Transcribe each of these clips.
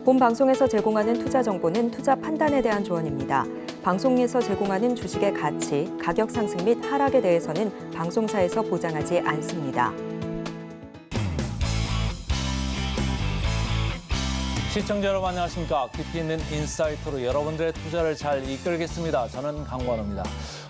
본 방송에서 제공하는 투자 정보는 투자 판단에 대한 조언입니다. 방송에서 제공하는 주식의 가치, 가격 상승 및 하락에 대해서는 방송사에서 보장하지 않습니다. 시청자 여러분 안녕하십니까. 깊이 있는 인사이트로 여러분들의 투자를 잘 이끌겠습니다. 저는 강관우입니다.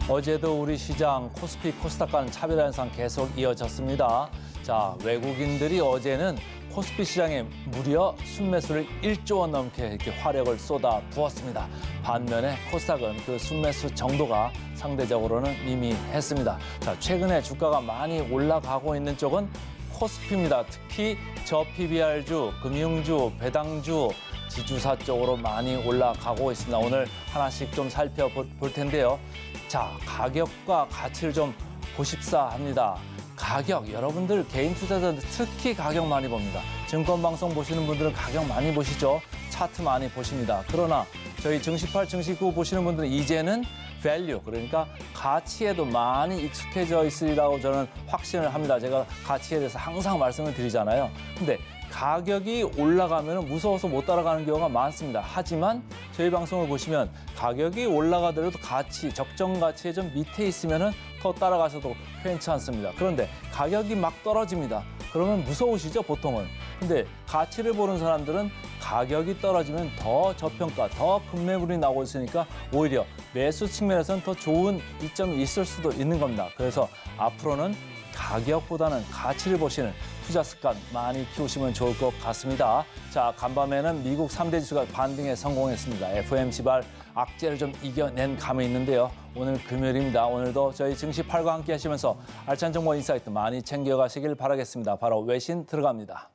어제도 우리 시장 코스피 코스닥과는 차별 현상 계속 이어졌습니다. 자, 외국인들이 어제는 코스피 시장에 무려 순매수를 1조 원 넘게 이렇게 화력을 쏟아 부었습니다. 반면에 코스닥은 그 순매수 정도가 상대적으로는 미미했습니다. 자, 최근에 주가가 많이 올라가고 있는 쪽은 코스피입니다. 특히 저PBR주, 금융주, 배당주, 지주사 쪽으로 많이 올라가고 있습니다. 오늘 하나씩 좀 살펴볼 텐데요. 자, 가격과 가치를 좀 보십사 합니다. 가격, 여러분들 개인 투자자들 특히 가격 많이 봅니다. 증권방송 보시는 분들은 가격 많이 보시죠. 차트 많이 보십니다. 그러나 저희 증시8, 증시9 보시는 분들은 이제는 value, 그러니까 가치에도 많이 익숙해져 있으리라고 저는 확신을 합니다. 제가 가치에 대해서 항상 말씀을 드리잖아요. 근데 가격이 올라가면 무서워서 못 따라가는 경우가 많습니다. 하지만 저희 방송을 보시면 가격이 올라가더라도 가치, 적정 가치에 좀 밑에 있으면 더 따라가셔도 괜찮습니다. 그런데 가격이 막 떨어집니다. 그러면 무서우시죠, 보통은. 근데 가치를 보는 사람들은 가격이 떨어지면 더 저평가, 더 급매물이 나오고 있으니까 오히려 매수 측면에서는 더 좋은 이점이 있을 수도 있는 겁니다. 그래서 앞으로는 가격보다는 가치를 보시는 투자 습관 많이 키우시면 좋을 것 같습니다. 자, 간밤에는 미국 3대 지수가 반등에 성공했습니다. FOMC발 악재를 좀 이겨낸 감이 있는데요. 오늘 금요일입니다. 오늘도 저희 증시8과 함께 하시면서 알찬 정보 인사이트 많이 챙겨가시길 바라겠습니다. 바로 외신 들어갑니다.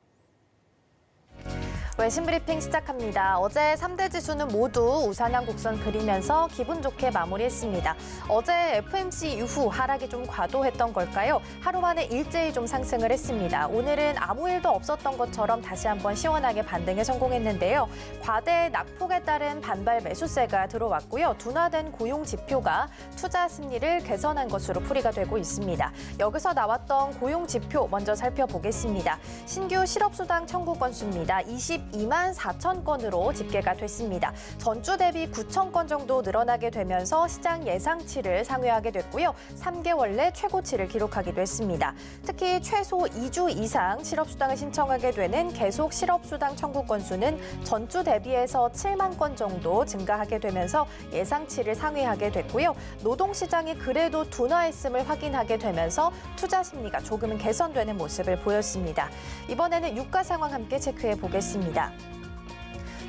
외신 브리핑 시작합니다. 어제 3대 지수는 모두 우상향 곡선 그리면서 기분 좋게 마무리했습니다. 어제 FOMC 이후 하락이 좀 과도했던 걸까요? 하루 만에 일제히 좀 상승을 했습니다. 오늘은 아무 일도 없었던 것처럼 다시 한번 시원하게 반등에 성공했는데요. 과대 낙폭에 따른 반발 매수세가 들어왔고요. 둔화된 고용 지표가 투자 심리를 개선한 것으로 풀이가 되고 있습니다. 여기서 나왔던 고용 지표 먼저 살펴보겠습니다. 신규 실업수당 청구 건수입니다. 22만 4천 건으로 집계가 됐습니다. 전주 대비 9천 건 정도 늘어나게 되면서 시장 예상치를 상회하게 됐고요. 3개월 내 최고치를 기록하기도 했습니다. 특히 최소 2주 이상 실업수당을 신청하게 되는 계속 실업수당 청구 건수는 전주 대비해서 7만 건 정도 증가하게 되면서 예상치를 상회하게 됐고요. 노동시장이 그래도 둔화했음을 확인하게 되면서 투자 심리가 조금은 개선되는 모습을 보였습니다. 이번에는 유가 상황 함께 체크해 보겠습니다.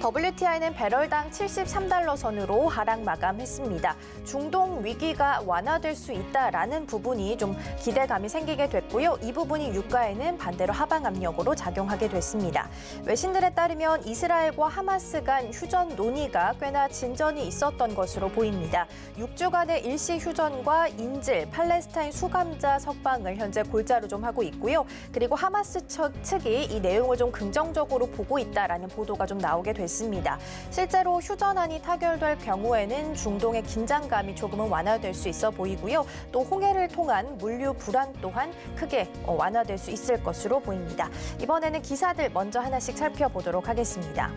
WTI는 배럴당 73달러 선으로 하락 마감했습니다. 중동 위기가 완화될 수 있다라는 부분이 좀 기대감이 생기게 됐고요. 이 부분이 유가에는 반대로 하방 압력으로 작용하게 됐습니다. 외신들에 따르면 이스라엘과 하마스 간 휴전 논의가 꽤나 진전이 있었던 것으로 보입니다. 6주간의 일시 휴전과 인질, 팔레스타인 수감자 석방을 현재 골자로 좀 하고 있고요. 그리고 하마스 측이 이 내용을 좀 긍정적으로 보고 있다라는 보도가 좀 나오게 됐습니다. 실제로 휴전안이 타결될 경우에는 중동의 긴장감이 조금은 완화될 수 있어 보이고요. 또 홍해를 통한 물류 불안 또한 크게 완화될 수 있을 것으로 보입니다. 이번에는 기사들 먼저 하나씩 살펴보도록 하겠습니다.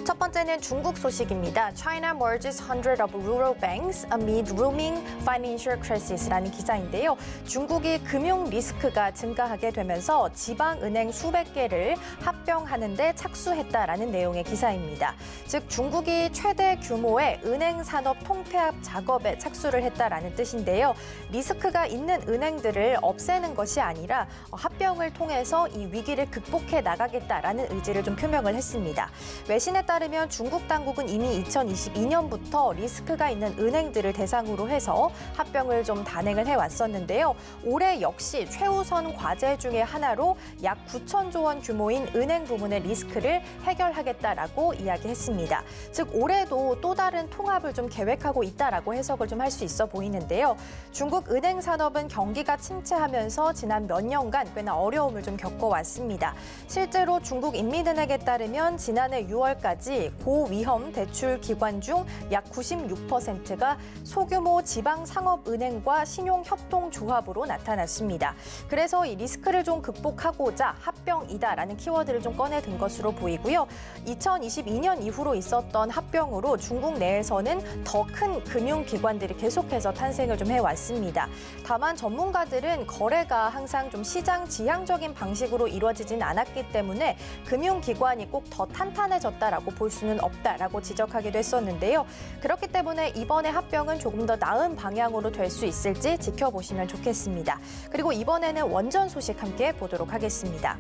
첫 번째는 중국 소식입니다. China merges 100 of rural banks amid looming financial crisis라는 기사인데요. 중국이 금융 리스크가 증가하게 되면서 지방은행 수백 개를 합병하는 데 착수했다라는 내용의 기사입니다. 즉 중국이 최대 규모의 은행 산업 통폐합 작업에 착수를 했다라는 뜻인데요. 리스크가 있는 은행들을 없애는 것이 아니라 합병을 통해서 이 위기를 극복해 나가겠다라는 의지를 좀 표명을 했습니다. 외신에 따르면 중국 당국은 이미 2022년부터 리스크가 있는 은행들을 대상으로 해서 합병을 좀 단행을 해왔었는데요. 올해 역시 최우선 과제 중에 하나로 약 9천조 원 규모인 은행 부문의 리스크를 해결하겠다라고 이야기했습니다. 즉 올해도 또 다른 통합을 좀 계획하고 있다라고 해석을 좀 할 수 있어 보이는데요. 중국 은행 산업은 경기가 침체하면서 지난 몇 년간 꽤나 어려움을 좀 겪어왔습니다. 실제로 중국 인민은행에 따르면 지난해 6월까지 나머지 고위험 대출 기관 중 약 96%가 소규모 지방상업은행과 신용협동조합으로 나타났습니다. 그래서 이 리스크를 좀 극복하고자 합병이다라는 키워드를 좀 꺼내든 것으로 보이고요. 2022년 이후로 있었던 합병으로 중국 내에서는 더 큰 금융기관들이 계속해서 탄생을 좀 해왔습니다. 다만 전문가들은 거래가 항상 좀 시장 지향적인 방식으로 이루어지진 않았기 때문에 금융기관이 꼭 더 탄탄해졌다라고 볼 수는 없다라고 지적하기도 했었는데요. 그렇기 때문에 이번에 합병은 조금 더 나은 방향으로 될 수 있을지 지켜보시면 좋겠습니다. 그리고 이번에는 원전 소식 함께 보도록 하겠습니다.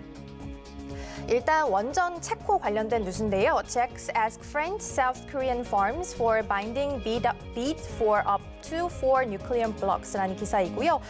일단 원전 체코 관련된 뉴스인데요. Czechs ask French South Korean firms for binding bid for up to 4 nuclear blocks라는 기사이고요.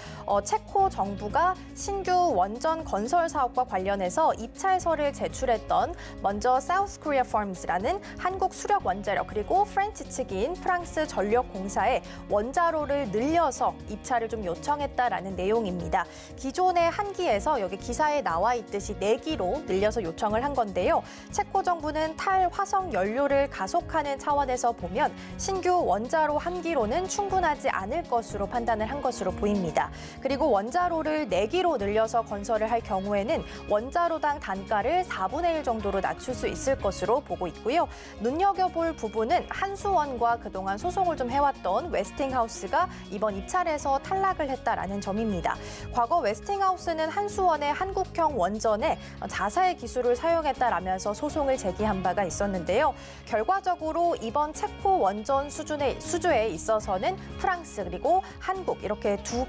체코 정부가 신규 원전 건설 사업과 관련해서 입찰서를 제출했던 먼저 South Korea firms라는 한국 수력 원자력 그리고 프렌치 측인 프랑스 전력공사에 원자로를 늘려서 입찰을 좀 요청했다라는 내용입니다. 기존의 한 기에서 여기 기사에 나와 있듯이 4기로 늘려서 요청을 한 건데요. 체코 정부는 탈화석 연료를 가속하는 차원에서 보면 신규 원자로 한 기로는 충분하지 않을 것으로 판단을 한 것으로 보입니다. 그리고 원자로를 4기로 늘려서 건설을 할 경우에는 원자로당 단가를 4분의 1 정도로 낮출 수 있을 것으로 보고 있고요. 눈여겨볼 부분은 한수원과 그동안 소송을 좀 해왔던 웨스팅하우스가 이번 입찰에서 탈락을 했다라는 점입니다. 과거 웨스팅하우스는 한수원의 한국형 원전에 자사의 기술을 사용했다라면서 소송을 제기한 바가 있었는데요. 결과적으로 이번 체코 원전 수주에 있어서는 프랑스 그리고 한국 이렇게 두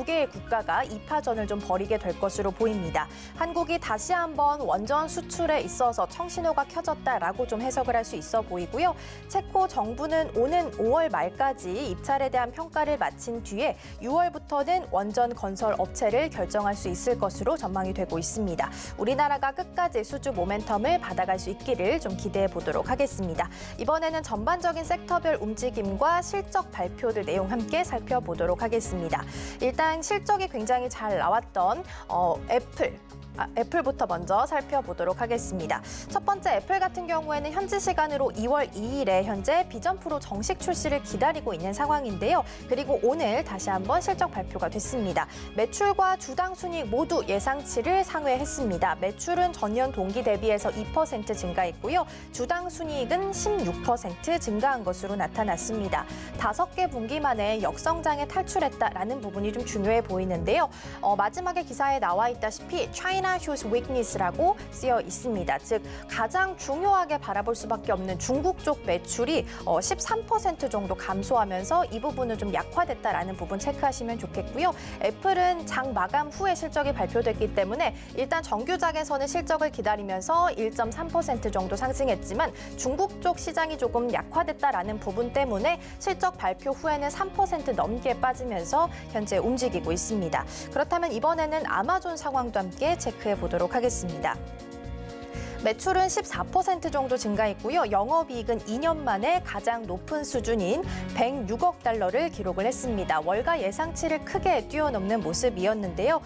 개의 국가가 이파전을 좀 벌이게 될 것으로 보입니다. 한국이 다시 한번 원전 수출에 있어서 청신호가 켜졌다라고 좀 해석을 할 수 있어 보이고요. 체코 정부는 오는 5월 말까지 입찰에 대한 평가를 마친 뒤에 6월부터는 원전 건설 업체를 결정할 수 있을 것으로 전망이 되고 있습니다. 우리나라가 끝까지 수주 모멘텀을 받아갈 수 있기를 좀 기대해 보도록 하겠습니다. 이번에는 전반적인 섹터별 움직임과 실적 발표들 내용 함께 살펴보도록 하겠습니다. 일단 실적이 굉장히 잘 나왔던 애플부터 먼저 살펴보도록 하겠습니다. 첫 번째 애플 같은 경우에는 현지 시간으로 2월 2일에 현재 비전 프로 정식 출시를 기다리고 있는 상황인데요. 그리고 오늘 다시 한번 실적 발표가 됐습니다. 매출과 주당 순이익 모두 예상치를 상회했습니다. 매출은 전년 동기 대비해서 2% 증가했고요. 주당 순이익은 16% 증가한 것으로 나타났습니다. 5개 분기 만에 역성장에 탈출했다라는 부분이 좀 중요해 보이는데요. 마지막에 기사에 나와 있다시피 China shows weakness라고 쓰여 있습니다. 즉 가장 중요하게 바라볼 수밖에 없는 중국 쪽 매출이 13% 정도 감소하면서 이 부분은 좀 약화됐다라는 부분 체크하시면 좋겠고요. 애플은 장 마감 후에 실적이 발표됐기 때문에 일단 정규장에서는 실적을 기다리면서 1.3% 정도 상승했지만 중국 쪽 시장이 조금 약화됐다라는 부분 때문에 실적 발표 후에는 3% 넘게 빠지면서 현재 움직이고 있습니다. 그렇다면 이번에는 아마존 상황도 함께 체크해 보도록 하겠습니다. 매출은 14% 정도 증가했고요. 영업이익은 2년 만에 가장 높은 수준인 106억 달러를 기록을 했습니다. 월가 예상치를 크게 뛰어넘는 모습이었는데요.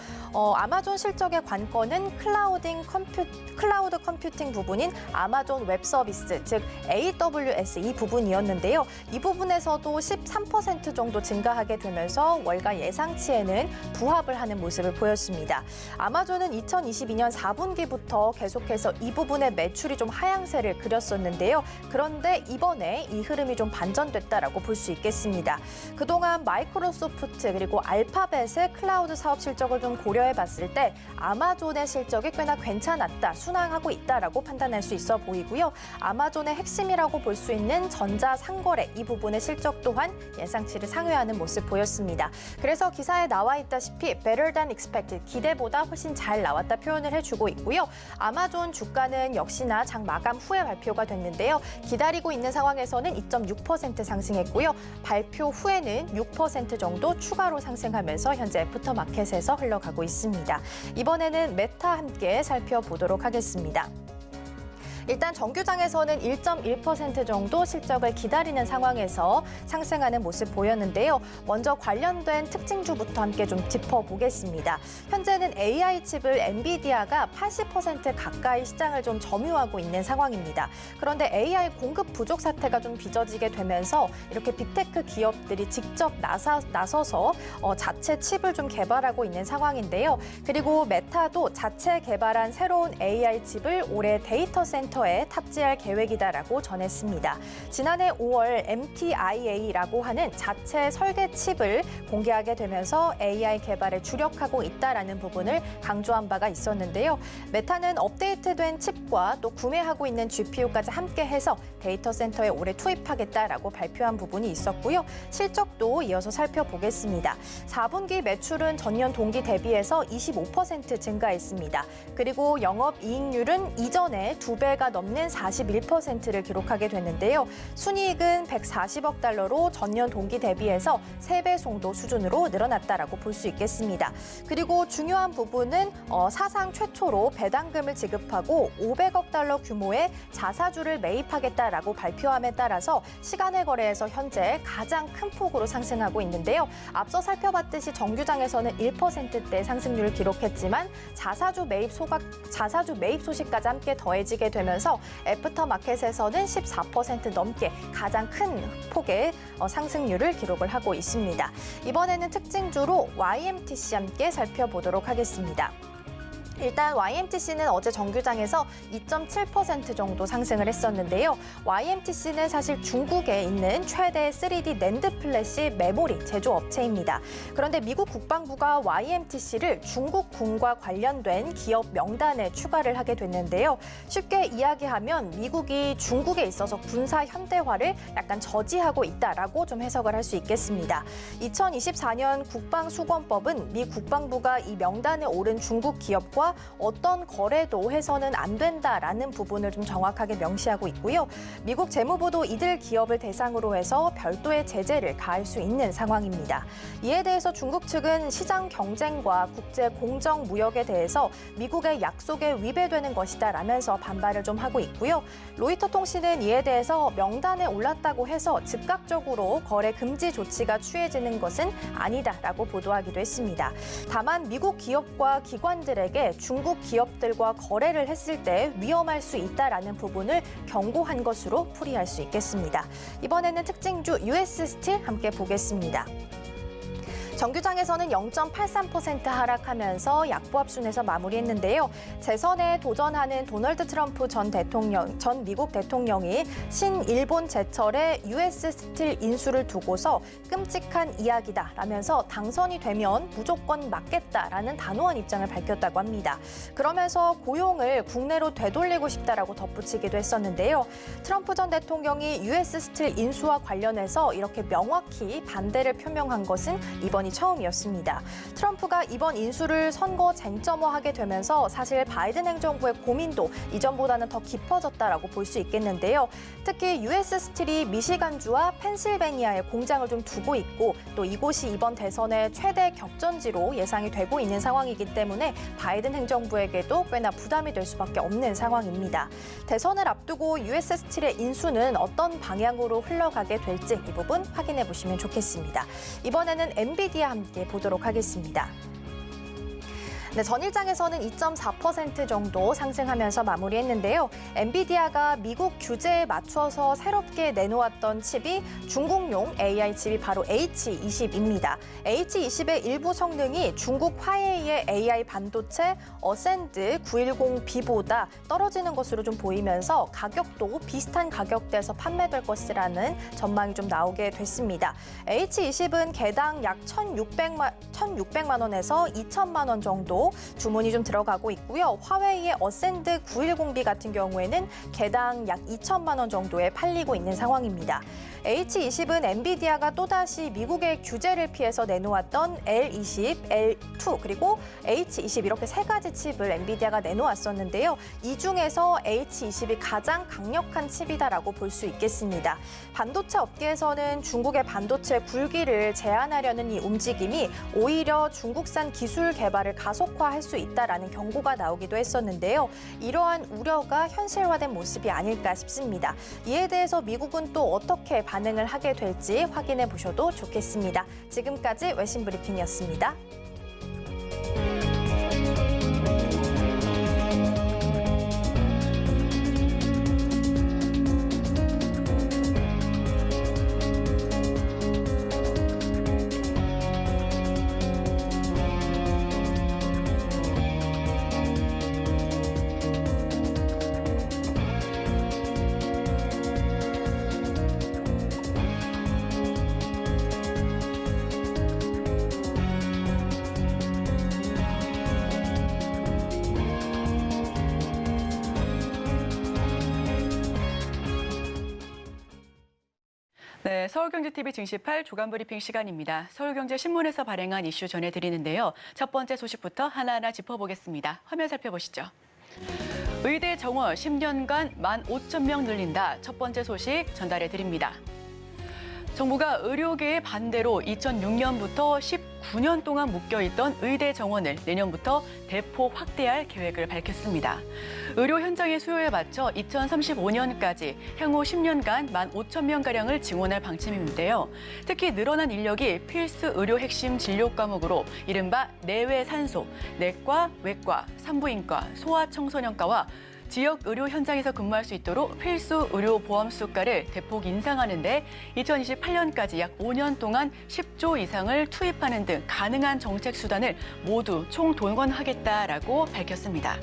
아마존 실적의 관건은 클라우드 컴퓨팅 부분인 아마존 웹 서비스, 즉 AWS 이 부분이었는데요. 이 부분에서도 13% 정도 증가하게 되면서 월가 예상치에는 부합을 하는 모습을 보였습니다. 아마존은 2022년 4분기부터 계속해서 이 부분의 매출이 좀 하향세를 그렸었는데요. 그런데 이번에 이 흐름이 좀 반전됐다라고 볼 수 있겠습니다. 그동안 마이크로소프트 그리고 알파벳의 클라우드 사업 실적을 좀 고려해 봤을 때 아마존의 실적이 꽤나 괜찮았다, 순항하고 있다라고 판단할 수 있어 보이고요. 아마존의 핵심이라고 볼 수 있는 전자상거래 이 부분의 실적 또한 예상치를 상회하는 모습 보였습니다. 그래서 기사에 나와 있다시피 better than expected, 기대보다 훨씬 잘 나왔다 표현을 해주고 있고요. 아마존 주가는 역시나 장 마감 후에 발표가 됐는데요. 기다리고 있는 상황에서는 2.6% 상승했고요. 발표 후에는 6% 정도 추가로 상승하면서 현재 애프터마켓에서 흘러가고 있습니다. 이번에는 메타 함께 살펴보도록 하겠습니다. 일단 정규장에서는 1.1% 정도 실적을 기다리는 상황에서 상승하는 모습 보였는데요. 먼저 관련된 특징주부터 함께 좀 짚어보겠습니다. 현재는 AI 칩을 엔비디아가 80% 가까이 시장을 좀 점유하고 있는 상황입니다. 그런데 AI 공급 부족 사태가 좀 빚어지게 되면서 이렇게 빅테크 기업들이 직접 나서서 자체 칩을 좀 개발하고 있는 상황인데요. 그리고 메타도 자체 개발한 새로운 AI 칩을 올해 데이터 센터에 탑재할 계획이다라고 전했습니다. 지난해 5월 MTIA라고 하는 자체 설계 칩을 공개하게 되면서 AI 개발에 주력하고 있다라는 부분을 강조한 바가 있었는데요. 메타는 업데이트된 칩과 또 구매하고 있는 GPU까지 함께해서 데이터 센터에 올해 투입하겠다라고 발표한 부분이 있었고요. 실적도 이어서 살펴보겠습니다. 4분기 매출은 전년 동기 대비해서 25% 증가했습니다. 그리고 영업이익률은 이전에 2배가 넘는 41%를 기록하게 됐는데요. 순이익은 140억 달러로 전년 동기 대비해서 3배 정도 수준으로 늘어났다라고 볼 수 있겠습니다. 그리고 중요한 부분은 사상 최초로 배당금을 지급하고 500억 달러 규모의 자사주를 매입하겠다라고 발표함에 따라서 시간의 거래에서 현재 가장 큰 폭으로 상승하고 있는데요. 앞서 살펴봤듯이 정규장에서는 1%대 상승률을 기록했지만 자사주 매입 소식까지 함께 더해지게 되면서 애프터마켓에서는 14% 넘게 가장 큰 폭의 상승률을 기록을 하고 있습니다. 이번에는 특징주로 YMTC 함께 살펴보도록 하겠습니다. 일단 YMTC는 어제 정규장에서 2.7% 정도 상승을 했었는데요. YMTC는 사실 중국에 있는 최대 3D 낸드 플래시 메모리 제조업체입니다. 그런데 미국 국방부가 YMTC를 중국군과 관련된 기업 명단에 추가를 하게 됐는데요. 쉽게 이야기하면 미국이 중국에 있어서 군사 현대화를 약간 저지하고 있다라고 좀 해석을 할 수 있겠습니다. 2024년 국방수권법은 미 국방부가 이 명단에 오른 중국 기업과 어떤 거래도 해서는 안 된다라는 부분을 좀 정확하게 명시하고 있고요. 미국 재무부도 이들 기업을 대상으로 해서 별도의 제재를 가할 수 있는 상황입니다. 이에 대해서 중국 측은 시장 경쟁과 국제 공정 무역에 대해서 미국의 약속에 위배되는 것이다라면서 반발을 좀 하고 있고요. 로이터 통신은 이에 대해서 명단에 올랐다고 해서 즉각적으로 거래 금지 조치가 취해지는 것은 아니다라고 보도하기도 했습니다. 다만 미국 기업과 기관들에게 중국 기업들과 거래를 했을 때 위험할 수 있다라는 부분을 경고한 것으로 풀이할 수 있겠습니다. 이번에는 특징주 US 스틸 함께 보겠습니다. 정규장에서는 0.83% 하락하면서 약보합순에서 마무리했는데요. 재선에 도전하는 도널드 트럼프 전 미국 대통령이 신일본 제철의 US 스틸 인수를 두고서 끔찍한 이야기다라면서 당선이 되면 무조건 막겠다라는 단호한 입장을 밝혔다고 합니다. 그러면서 고용을 국내로 되돌리고 싶다라고 덧붙이기도 했었는데요. 트럼프 전 대통령이 US 스틸 인수와 관련해서 이렇게 명확히 반대를 표명한 것은 이번이 처음이었습니다. 트럼프가 이번 인수를 선거 쟁점화하게 되면서 사실 바이든 행정부의 고민도 이전보다는 더 깊어졌다라고 볼 수 있겠는데요. 특히 US 스틸이 미시간주와 펜실베니아에 공장을 좀 두고 있고 또 이곳이 이번 대선의 최대 격전지로 예상이 되고 있는 상황이기 때문에 바이든 행정부에게도 꽤나 부담이 될 수밖에 없는 상황입니다. 대선을 앞두고 US 스틸의 인수는 어떤 방향으로 흘러가게 될지 이 부분 확인해 보시면 좋겠습니다. 이번에는 엔비디아 함께 보도록 하겠습니다. 네, 전일장에서는 2.4% 정도 상승하면서 마무리했는데요. 엔비디아가 미국 규제에 맞춰서 새롭게 내놓았던 칩이 중국용 AI 칩이 바로 H20입니다. H20의 일부 성능이 중국 화웨이의 AI 반도체 어센드 910B보다 떨어지는 것으로 좀 보이면서 가격도 비슷한 가격대에서 판매될 것이라는 전망이 좀 나오게 됐습니다. H20은 개당 약 1,600만 원에서 2천만 원 정도 주문이 좀 들어가고 있고요. 화웨이의 어센드 910B 같은 경우에는 개당 약 2천만 원 정도에 팔리고 있는 상황입니다. H20은 엔비디아가 또다시 미국의 규제를 피해서 내놓았던 L20, L2 그리고 H20 이렇게 세 가지 칩을 엔비디아가 내놓았었는데요. 이 중에서 H20이 가장 강력한 칩이다라고 볼 수 있겠습니다. 반도체 업계에서는 중국의 반도체 굴기를 제한하려는 이 움직임이 오히려 중국산 기술 개발을 가속화 악화할 수 있다라는 경고가 나오기도 했었는데요. 이러한 우려가 현실화된 모습이 아닐까 싶습니다. 이에 대해서 미국은 또 어떻게 반응을 하게 될지 확인해 보셔도 좋겠습니다. 지금까지 외신 브리핑이었습니다. 네, 서울경제TV 증시8 주간브리핑 시간입니다. 서울경제신문에서 발행한 이슈 전해드리는데요. 첫 번째 소식부터 하나하나 짚어보겠습니다. 화면 살펴보시죠. 의대 정원 10년간 15,000명 늘린다. 첫 번째 소식 전달해드립니다. 정부가 의료계의 반대로 2006년부터 19년 동안 묶여있던 의대 정원을 내년부터 대폭 확대할 계획을 밝혔습니다. 의료 현장의 수요에 맞춰 2035년까지 향후 10년간 15,000명가량을 증원할 방침인데요. 특히 늘어난 인력이 필수 의료 핵심 진료 과목으로 이른바 내외 산소, 내과, 외과, 산부인과, 소아청소년과와 지역 의료 현장에서 근무할 수 있도록 필수 의료 보험 수가를 대폭 인상하는 데 2028년까지 약 5년 동안 10조 이상을 투입하는 등 가능한 정책 수단을 모두 총동원하겠다라고 밝혔습니다.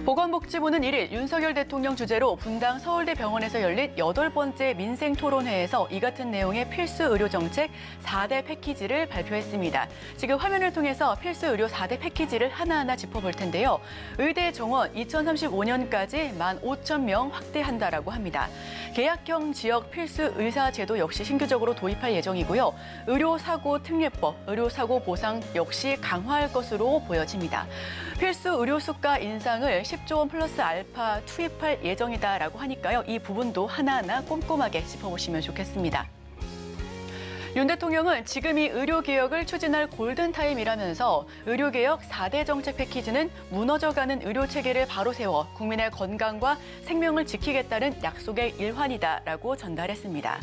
보건복지부는 1일 윤석열 대통령 주재로 분당 서울대병원에서 열린 8번째 민생토론회에서 이 같은 내용의 필수 의료 정책 4대 패키지를 발표했습니다. 지금 화면을 통해서 필수 의료 4대 패키지를 하나하나 짚어볼 텐데요. 의대 정원 2035년까지 15,000명 확대한다라고 합니다. 계약형 지역 필수 의사 제도 역시 신규적으로 도입할 예정이고요. 의료사고 특례법, 의료사고 보상 역시 강화할 것으로 보여집니다. 필수 의료 수가 인상을 10조 원 플러스 알파 투입할 예정이다라고 하니까요. 이 부분도 하나하나 꼼꼼하게 짚어보시면 좋겠습니다. 윤 대통령은 지금이 의료개혁을 추진할 골든타임이라면서 의료개혁 4대 정책 패키지는 무너져가는 의료체계를 바로 세워 국민의 건강과 생명을 지키겠다는 약속의 일환이다라고 전달했습니다.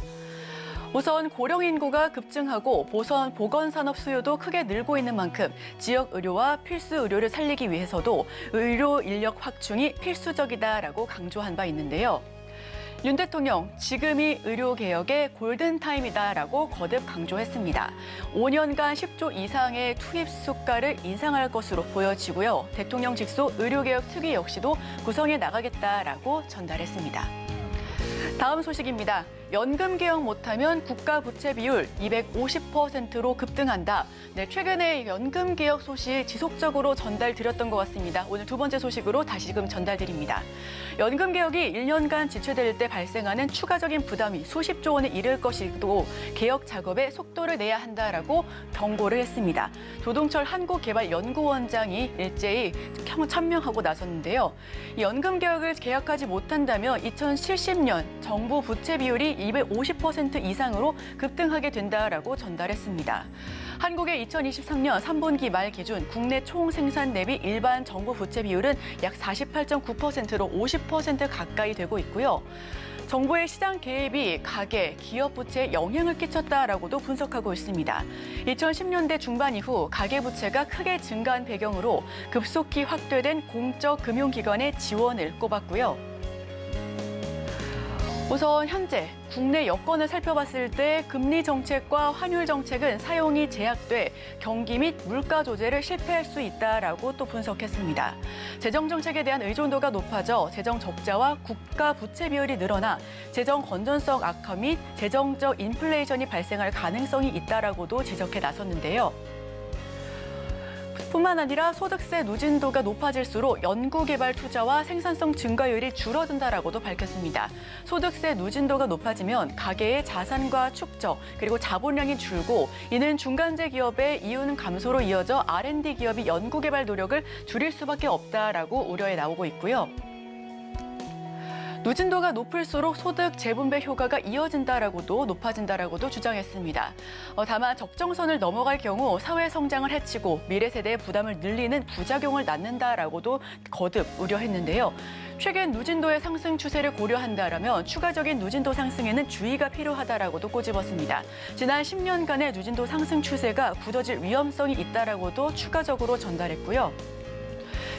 우선 고령 인구가 급증하고 보건산업 수요도 크게 늘고 있는 만큼 지역 의료와 필수 의료를 살리기 위해서도 의료 인력 확충이 필수적이다라고 강조한 바 있는데요. 윤 대통령, 지금이 의료개혁의 골든타임이다라고 거듭 강조했습니다. 5년간 10조 이상의 투입 수가를 인상할 것으로 보여지고요. 대통령 직속 의료개혁 특위 역시도 구성해 나가겠다라고 전달했습니다. 다음 소식입니다. 연금 개혁 못하면 국가 부채 비율 250%로 급등한다. 네, 최근에 연금 개혁 소식 지속적으로 전달드렸던 것 같습니다. 오늘 두 번째 소식으로 다시금 전달드립니다. 연금 개혁이 1년간 지체될 때 발생하는 추가적인 부담이 수십조 원에 이를 것이고 개혁 작업에 속도를 내야 한다라고 경고를 했습니다. 조동철 한국개발연구원장이 일제히 천명하고 나섰는데요. 이 연금 개혁을 계약하지 못한다면 2070년 정부 부채 비율이 250% 이상으로 급등하게 된다라고 전달했습니다. 한국의 2023년 3분기 말 기준 국내 총생산 대비 일반 정부 부채 비율은 약 48.9%로 50% 가까이 되고 있고요. 정부의 시장 개입이 가계, 기업 부채에 영향을 끼쳤다라고도 분석하고 있습니다. 2010년대 중반 이후 가계 부채가 크게 증가한 배경으로 급속히 확대된 공적 금융기관의 지원을 꼽았고요. 우선 현재 국내 여건을 살펴봤을 때 금리 정책과 환율 정책은 사용이 제약돼 경기 및 물가 조절을 실패할 수 있다라고 또 분석했습니다. 재정 정책에 대한 의존도가 높아져 재정 적자와 국가 부채 비율이 늘어나 재정 건전성 악화 및 재정적 인플레이션이 발생할 가능성이 있다라고도 지적해 나섰는데요. 뿐만 아니라 소득세 누진도가 높아질수록 연구개발 투자와 생산성 증가율이 줄어든다라고도 밝혔습니다. 소득세 누진도가 높아지면 가계의 자산과 축적 그리고 자본량이 줄고 이는 중간재 기업의 이윤 감소로 이어져 R&D 기업이 연구개발 노력을 줄일 수밖에 없다라고 우려해 나오고 있고요. 누진도가 높을수록 소득 재분배 효과가 이어진다라고도 높아진다라고도 주장했습니다. 다만 적정선을 넘어갈 경우 사회 성장을 해치고 미래 세대의 부담을 늘리는 부작용을 낳는다라고도 거듭 우려했는데요. 최근 누진도의 상승 추세를 고려한다라면 추가적인 누진도 상승에는 주의가 필요하다라고도 꼬집었습니다. 지난 10년간의 누진도 상승 추세가 굳어질 위험성이 있다라고도 추가적으로 전달했고요.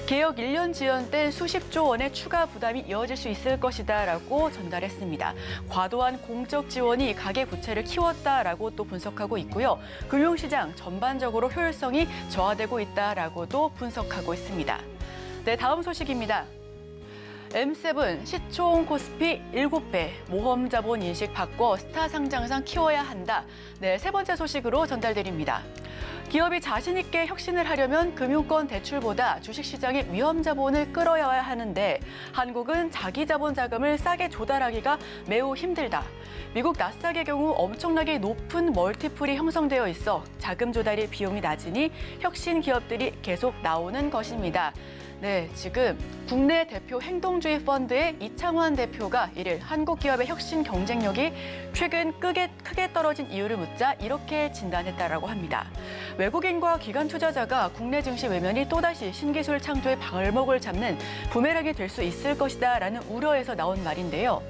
개혁 1년 지연 때 수십조 원의 추가 부담이 이어질 수 있을 것이다라고 전달했습니다. 과도한 공적 지원이 가계 부채를 키웠다라고 또 분석하고 있고요. 금융시장 전반적으로 효율성이 저하되고 있다라고도 분석하고 있습니다. 네, 다음 소식입니다. M7 시총 코스피 7배, 모험 자본 인식 바꿔 스타 상장상 키워야 한다. 네, 세 번째 소식으로 전달드립니다. 기업이 자신 있게 혁신을 하려면 금융권 대출보다 주식시장의 위험 자본을 끌어야 하는데 한국은 자기 자본 자금을 싸게 조달하기가 매우 힘들다. 미국 나스닥의 경우 엄청나게 높은 멀티플이 형성되어 있어 자금 조달의 비용이 낮으니 혁신 기업들이 계속 나오는 것입니다. 네, 지금 국내 대표 행동주의 펀드의 이창환 대표가 이를 한국 기업의 혁신 경쟁력이 최근 크게 떨어진 이유를 묻자 이렇게 진단했다라고 합니다. 외국인과 기관 투자자가 국내 증시 외면이 또다시 신기술 창조의 발목을 잡는 부메랑이 될 수 있을 것이다라는 우려에서 나온 말인데요.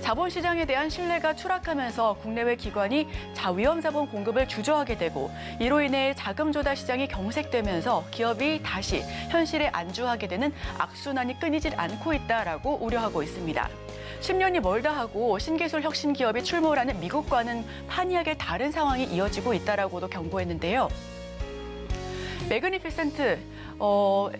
자본시장에 대한 신뢰가 추락하면서 국내외 기관이 위험 자본 공급을 주저하게 되고 이로 인해 자금 조달 시장이 경색되면서 기업이 다시 현실에 안주하게 되는 악순환이 끊이질 않고 있다라고 우려하고 있습니다. 10년이 멀다 하고 신기술 혁신 기업이 출몰하는 미국과는 판이하게 다른 상황이 이어지고 있다라고도 경고했는데요. 매그니피센트,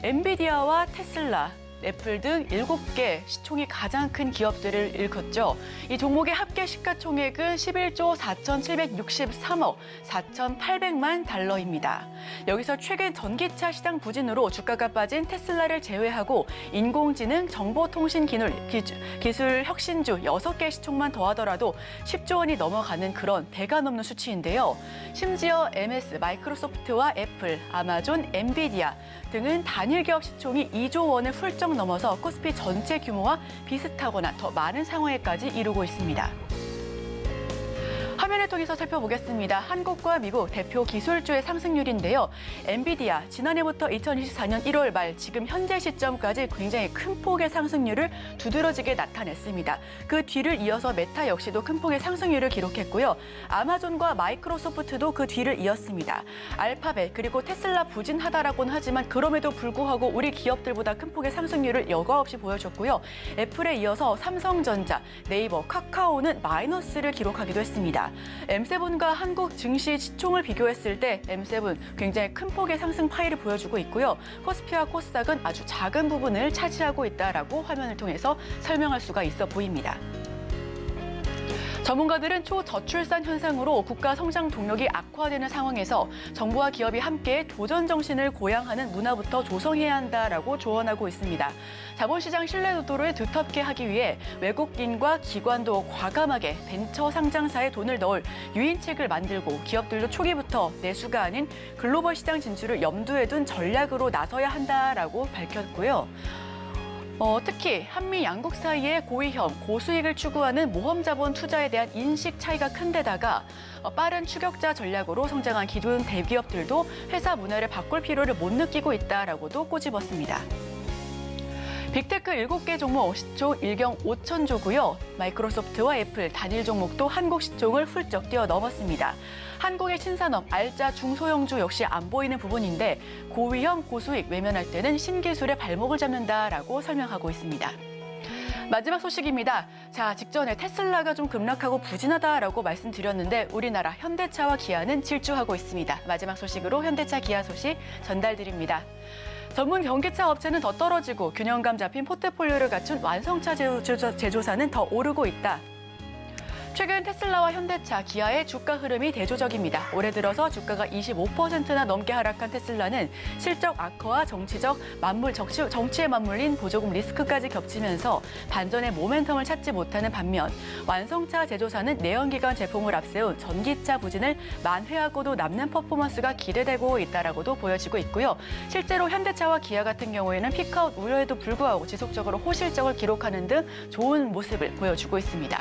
엔비디아와 테슬라, 애플 등 7개 시총이 가장 큰 기업들을 일컫죠. 이 종목의 합계 시가총액은 11조 4,763억 4,800만 달러입니다. 여기서 최근 전기차 시장 부진으로 주가가 빠진 테슬라를 제외하고 인공지능, 정보통신 기술 혁신주 6개 시총만 더하더라도 10조 원이 넘어가는 그런 배가 넘는 수치인데요. 심지어 MS, 마이크로소프트와 애플, 아마존, 엔비디아 등은 단일 기업 시총이 2조 원을 훌쩍 넘어서 코스피 전체 규모와 비슷하거나 더 많은 상황에까지 이르고 있습니다. 화면을 통해서 살펴보겠습니다. 한국과 미국 대표 기술주의 상승률인데요. 엔비디아 지난해부터 2024년 1월 말 지금 현재 시점까지 굉장히 큰 폭의 상승률을 두드러지게 나타냈습니다. 그 뒤를 이어서 메타 역시도 큰 폭의 상승률을 기록했고요. 아마존과 마이크로소프트도 그 뒤를 이었습니다. 알파벳 그리고 테슬라 부진하다라고는 하지만 그럼에도 불구하고 우리 기업들보다 큰 폭의 상승률을 여과 없이 보여줬고요. 애플에 이어서 삼성전자, 네이버, 카카오는 마이너스를 기록하기도 했습니다. M7과 한국 증시 시총을 비교했을 때 M7 굉장히 큰 폭의 상승 파이를 보여주고 있고요. 코스피와 코스닥은 아주 작은 부분을 차지하고 있다라고 화면을 통해서 설명할 수가 있어 보입니다. 전문가들은 초저출산 현상으로 국가 성장 동력이 악화되는 상황에서 정부와 기업이 함께 도전 정신을 고양하는 문화부터 조성해야 한다라고 조언하고 있습니다. 자본시장 신뢰도를 두텁게 하기 위해 외국인과 기관도 과감하게 벤처 상장사에 돈을 넣을 유인책을 만들고 기업들도 초기부터 내수가 아닌 글로벌 시장 진출을 염두에 둔 전략으로 나서야 한다라고 밝혔고요. 특히 한미 양국 사이의 고위험, 고수익을 추구하는 모험 자본 투자에 대한 인식 차이가 큰 데다가 빠른 추격자 전략으로 성장한 기존 대기업들도 회사 문화를 바꿀 필요를 못 느끼고 있다라고도 꼬집었습니다. 빅테크 7개 종목 시총 1경 5천조고요. 마이크로소프트와 애플 단일 종목도 한국 시총을 훌쩍 뛰어넘었습니다. 한국의 신산업, 알짜 중소형주 역시 안 보이는 부분인데 고위험, 고수익 외면할 때는 신기술의 발목을 잡는다라고 설명하고 있습니다. 마지막 소식입니다. 자, 직전에 테슬라가 좀 급락하고 부진하다라고 말씀드렸는데 우리나라 현대차와 기아는 질주하고 있습니다. 마지막 소식으로 현대차, 기아 소식 전달드립니다. 전문 전기차 업체는 더 떨어지고 균형감 잡힌 포트폴리오를 갖춘 완성차 제조사는 더 오르고 있다. 최근 테슬라와 현대차, 기아의 주가 흐름이 대조적입니다. 올해 들어서 주가가 25%나 넘게 하락한 테슬라는 실적 악화와 정치에 맞물린 보조금 리스크까지 겹치면서 반전의 모멘텀을 찾지 못하는 반면 완성차 제조사는 내연기관 제품을 앞세운 전기차 부진을 만회하고도 남는 퍼포먼스가 기대되고 있다라고도 보여지고 있고요. 실제로 현대차와 기아 같은 경우에는 피크아웃 우려에도 불구하고 지속적으로 호실적을 기록하는 등 좋은 모습을 보여주고 있습니다.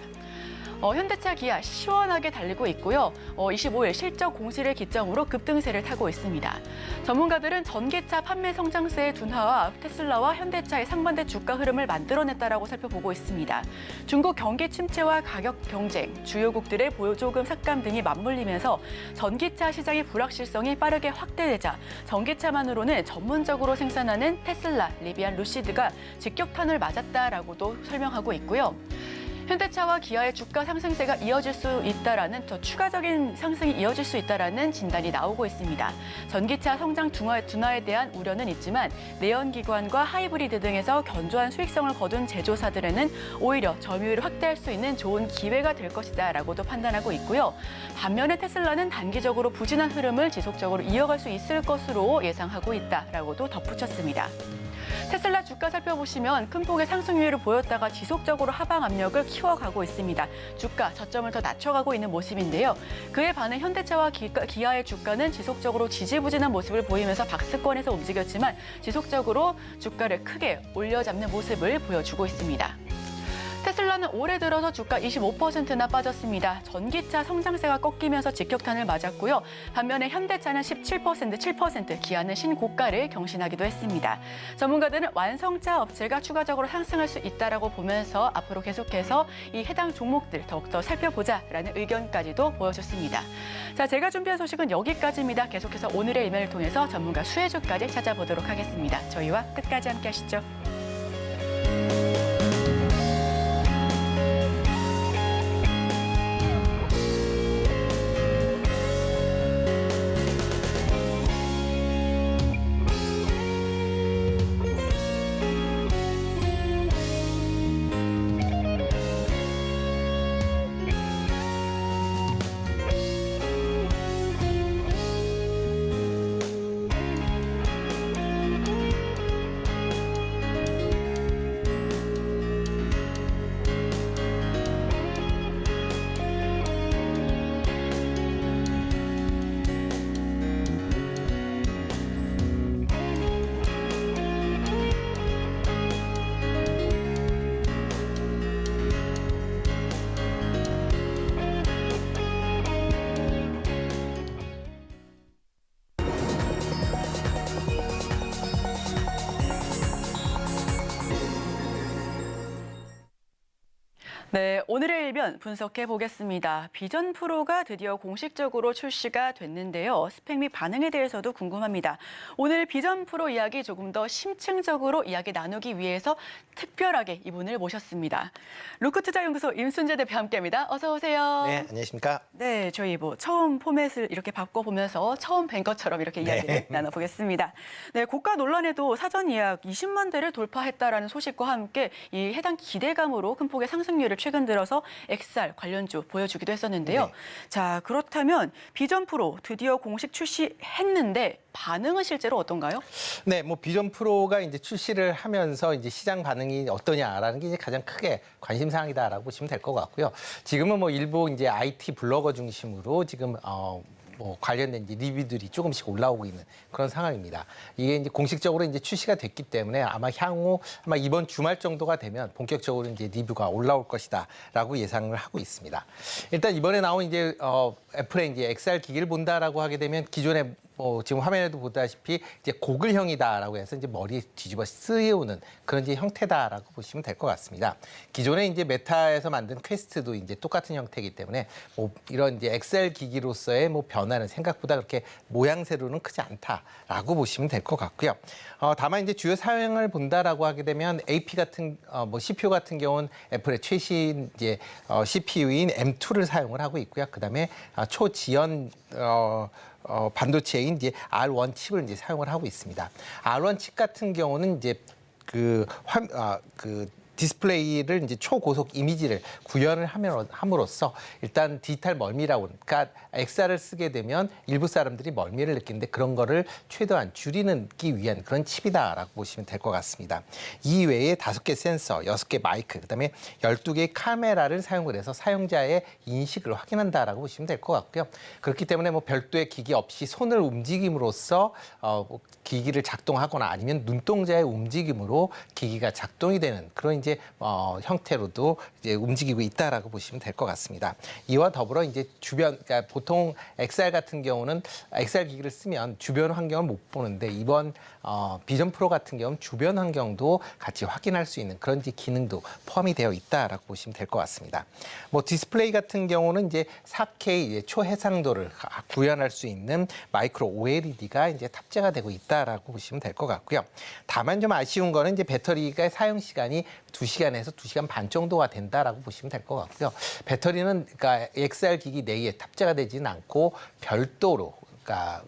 현대차, 기아 시원하게 달리고 있고요. 25일 실적 공시를 기점으로 급등세를 타고 있습니다. 전문가들은 전기차 판매 성장세의 둔화와 테슬라와 현대차의 상반된 주가 흐름을 만들어냈다라고 살펴보고 있습니다. 중국 경기 침체와 가격 경쟁, 주요국들의 보조금 삭감 등이 맞물리면서 전기차 시장의 불확실성이 빠르게 확대되자 전기차만으로는 전문적으로 생산하는 테슬라, 리비안, 루시드가 직격탄을 맞았다라고도 설명하고 있고요. 현대차와 기아의 주가 상승세가 이어질 수 있다라는 더 추가적인 상승이 이어질 수 있다라는 진단이 나오고 있습니다. 전기차 성장 둔화에 대한 우려는 있지만 내연기관과 하이브리드 등에서 견조한 수익성을 거둔 제조사들에는 오히려 점유율을 확대할 수 있는 좋은 기회가 될 것이다라고도 판단하고 있고요. 반면에 테슬라는 단기적으로 부진한 흐름을 지속적으로 이어갈 수 있을 것으로 예상하고 있다라고도 덧붙였습니다. 테슬라 주가 살펴보시면 큰 폭의 상승률을 보였다가 지속적으로 하방 압력을 키워가고 있습니다. 주가 저점을 더 낮춰가고 있는 모습인데요. 그에 반해 현대차와 기아의 주가는 지속적으로 지지부진한 모습을 보이면서 박스권에서 움직였지만 지속적으로 주가를 크게 올려잡는 모습을 보여주고 있습니다. 테슬라는 올해 들어서 주가 25%나 빠졌습니다. 전기차 성장세가 꺾이면서 직격탄을 맞았고요. 반면에 현대차는 7%, 기아는 신고가를 경신하기도 했습니다. 전문가들은 완성차 업체가 추가적으로 상승할 수 있다라고 보면서 앞으로 계속해서 이 해당 종목들 더욱더 살펴보자라는 의견까지도 보여줬습니다. 자, 제가 준비한 소식은 여기까지입니다. 계속해서 오늘의 일면을 통해서 전문가 수혜주까지 찾아보도록 하겠습니다. 저희와 끝까지 함께 하시죠. 네, 오늘의 일변 분석해 보겠습니다. 비전 프로가 드디어 공식적으로 출시가 됐는데요. 스펙 및 반응에 대해서도 궁금합니다. 오늘 비전 프로 이야기 조금 더 심층적으로 이야기 나누기 위해서 특별하게 이분을 모셨습니다. 루크투자연구소 임순재 대표 함께합니다. 어서 오세요. 네, 안녕하십니까? 네, 저희 처음 포맷을 이렇게 바꿔보면서 처음 뵌 것처럼 이렇게 이야기를 나눠보겠습니다. 네, 고가 논란에도 사전 예약 20만 대를 돌파했다라는 소식과 함께 이 해당 기대감으로 큰 폭의 상승률을 최근 들어서 XR 관련주 보여주기도 했었는데요. 네. 자, 그렇다면 비전 프로 드디어 공식 출시했는데 반응은 실제로 어떤가요? 네, 뭐 비전 프로가 이제 출시를 하면서 이제 시장 반응이 어떠냐라는 게 이제 가장 크게 관심 사항이다라고 보시면 될 것 같고요. 지금은 뭐 일부 이제 IT 블로거 중심으로 지금 뭐 관련된 이제 리뷰들이 조금씩 올라오고 있는 그런 상황입니다. 이게 이제 공식적으로 이제 출시가 됐기 때문에 아마 향후 이번 주말 정도가 되면 본격적으로 이제 리뷰가 올라올 것이다라고 예상을 하고 있습니다. 일단 이번에 나온 이제 애플의 이제 XR 기기를 본다라고 하게 되면 기존에 지금 화면에도 보다시피 이제 고글형이다라고 해서 이제 머리에 뒤집어 쓰여오는 그런 이제 형태다라고 보시면 될 것 같습니다. 기존에 이제 메타에서 만든 퀘스트도 이제 똑같은 형태이기 때문에 이런 이제 XR 기기로서의 변화는 생각보다 그렇게 모양새로는 크지 않다라고 보시면 될 것 같고요. 다만 이제 주요 사양을 본다라고 하게 되면 AP 같은 CPU 같은 경우는 애플의 최신 이제 CPU인 M2를 사용을 하고 있고요. 그다음에 초지연 반도체인 이제 R1 칩을 이제 사용을 하고 있습니다. R1 칩 같은 경우는 이제 디스플레이를 이제 초고속 이미지를 구현을 함으로써 일단 디지털 멀미라고, 그러니까 XR을 쓰게 되면 일부 사람들이 멀미를 느끼는데 그런 거를 최대한 줄이기 위한 그런 칩이다라고 보시면 될 것 같습니다. 이외에 5개 센서, 6개 마이크, 그다음에 12개의 카메라를 사용을 해서 사용자의 인식을 확인한다라고 보시면 될 것 같고요. 그렇기 때문에 뭐 별도의 기기 없이 손을 움직임으로써 기기를 작동하거나 아니면 눈동자의 움직임으로 기기가 작동이 되는 그런 이제 형태로도 이제 움직이고 있다라고 보시면 될 것 같습니다. 이와 더불어 이제 주변, 그러니까 보통 XR 같은 경우는 XR 기기를 쓰면 주변 환경을 못 보는데 이번 비전 프로 같은 경우는 주변 환경도 같이 확인할 수 있는 그런 기능도 포함이 되어 있다라고 보시면 될 것 같습니다. 뭐 디스플레이 같은 경우는 이제 4K 이제 초해상도를 구현할 수 있는 마이크로 OLED가 이제 탑재가 되고 있다라고 보시면 될 것 같고요. 다만 좀 아쉬운 거는 이제 배터리가 사용 시간이 2시간에서 2시간 반 정도가 된다라고 보시면 될 것 같고요. 배터리는 그러니까 XR 기기 내에 탑재가 되지는 않고 별도로, 그러니까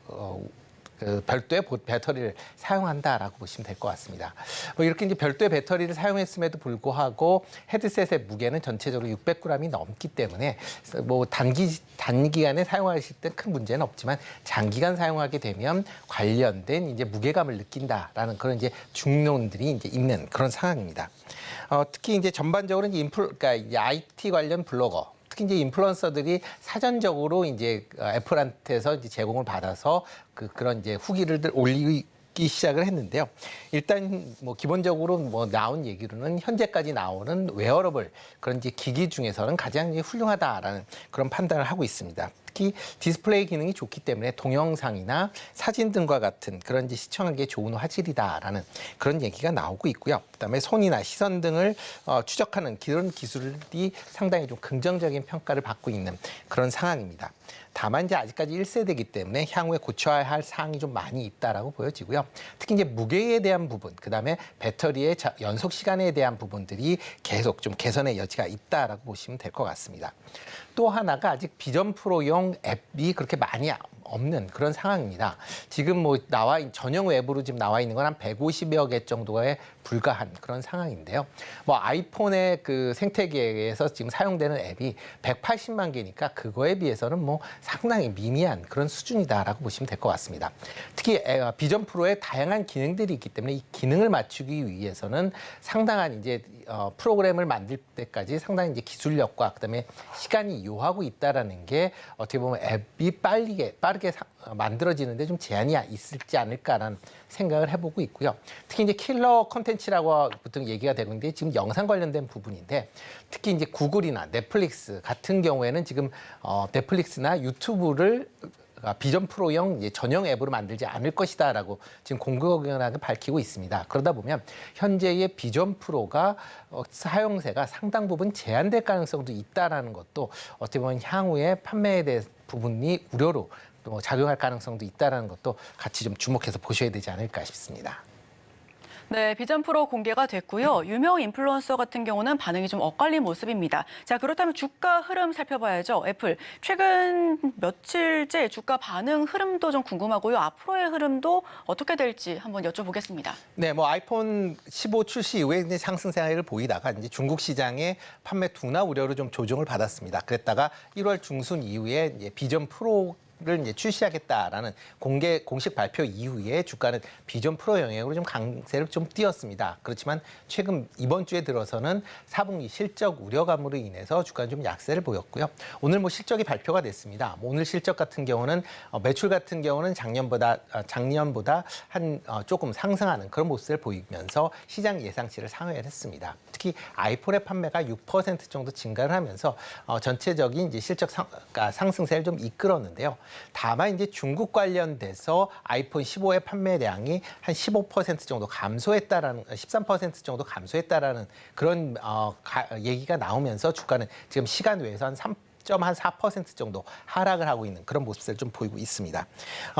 그 별도의 배터리를 사용한다라고 보시면 될 것 같습니다. 뭐 이렇게 이제 별도의 배터리를 사용했음에도 불구하고 헤드셋의 무게는 전체적으로 600g이 넘기 때문에 뭐 단기간에 사용하실 때 큰 문제는 없지만 장기간 사용하게 되면 관련된 이제 무게감을 느낀다라는 그런 이제 중론들이 이제 있는 그런 상황입니다. 특히 이제 전반적으로 이제 그러니까 IT 관련 블로거, 특히 이제 인플루언서들이 사전적으로 이제 애플한테서 이제 제공을 받아서 그런 이제 후기를 올리기 시작을 했는데요. 일단 뭐 기본적으로 뭐 나온 얘기로는 현재까지 나오는 웨어러블 그런 이제 기기 중에서는 가장 이제 훌륭하다라는 그런 판단을 하고 있습니다. 특히 디스플레이 기능이 좋기 때문에 동영상이나 사진 등과 같은 그런 이제 시청하기에 좋은 화질이다라는 그런 얘기가 나오고 있고요. 그다음에 손이나 시선 등을 추적하는 그런 기술이 상당히 좀 긍정적인 평가를 받고 있는 그런 상황입니다. 다만 이제 아직까지 1세대이기 때문에 향후에 고쳐야 할 사항이 좀 많이 있다라고 보여지고요. 특히 이제 무게에 대한 부분, 그다음에 배터리의 연속 시간에 대한 부분들이 계속 좀 개선의 여지가 있다라고 보시면 될 것 같습니다. 또 하나가 아직 비전 프로용 앱이 그렇게 많이 없는 그런 상황입니다. 지금 뭐 전용 웹으로 지금 나와 있는 건 한 150여 개 정도에 불과한 그런 상황인데요. 뭐 아이폰의 그 생태계에서 지금 사용되는 앱이 180만 개니까 그거에 비해서는 뭐 상당히 미미한 그런 수준이다라고 보시면 될 것 같습니다. 특히 비전 프로에 다양한 기능들이 있기 때문에 이 기능을 맞추기 위해서는 상당한 이제 프로그램을 만들 때까지 상당히 이제 기술력과 그다음에 시간이 요하고 있다라는 게 어떻게 보면 앱이 빠르게 만들어지는데 좀 제한이 있을지 않을까라는 생각을 해보고 있고요. 특히 이제 킬러 콘텐츠라고 보통 얘기가 되고 있는데 지금 영상 관련된 부분인데 특히 이제 구글이나 넷플릭스 같은 경우에는 지금 넷플릭스나 유튜브를 비전 프로용 전용 앱으로 만들지 않을 것이다라고 지금 공공연하게 밝히고 있습니다. 그러다 보면 현재의 비전 프로가 사용세가 상당 부분 제한될 가능성도 있다라는 것도 어떻게 보면 향후에 판매에 대한 부분이 우려로 또 작용할 가능성도 있다라는 것도 같이 좀 주목해서 보셔야 되지 않을까 싶습니다. 네, 비전 프로 공개가 됐고요. 유명 인플루언서 같은 경우는 반응이 좀 엇갈린 모습입니다. 자, 그렇다면 주가 흐름 살펴봐야죠. 애플, 최근 며칠째 주가 반응 흐름도 좀 궁금하고요. 앞으로의 흐름도 어떻게 될지 한번 여쭤보겠습니다. 네, 뭐 아이폰 15 출시 이후에 이제 상승세를 보이다가 이제 중국 시장의 판매 둔화 우려로 좀 조정을 받았습니다. 그랬다가 1월 중순 이후에 이제 비전 프로 를 이제 출시하겠다라는 공식 발표 이후에 주가는 비전 프로 영역으로 좀 강세를 좀 띄었습니다. 그렇지만 최근 이번 주에 들어서는 4분기 실적 우려감으로 인해서 주가는 좀 약세를 보였고요. 오늘 뭐 실적이 발표가 됐습니다. 오늘 실적 같은 경우는 매출 같은 경우는 작년보다 한 조금 상승하는 그런 모습을 보이면서 시장 예상치를 상회했습니다. 특히 아이폰의 판매가 6% 정도 증가를 하면서 전체적인 이제 실적 상승세를 좀 이끌었는데요. 다만 이제 중국 관련돼서 아이폰 15의 판매량이 한 15% 정도 감소했다라는 13% 정도 감소했다라는 그런 얘기가 나오면서 주가는 지금 시간 외에서 한 3.4% 정도 하락을 하고 있는 그런 모습을 좀 보이고 있습니다.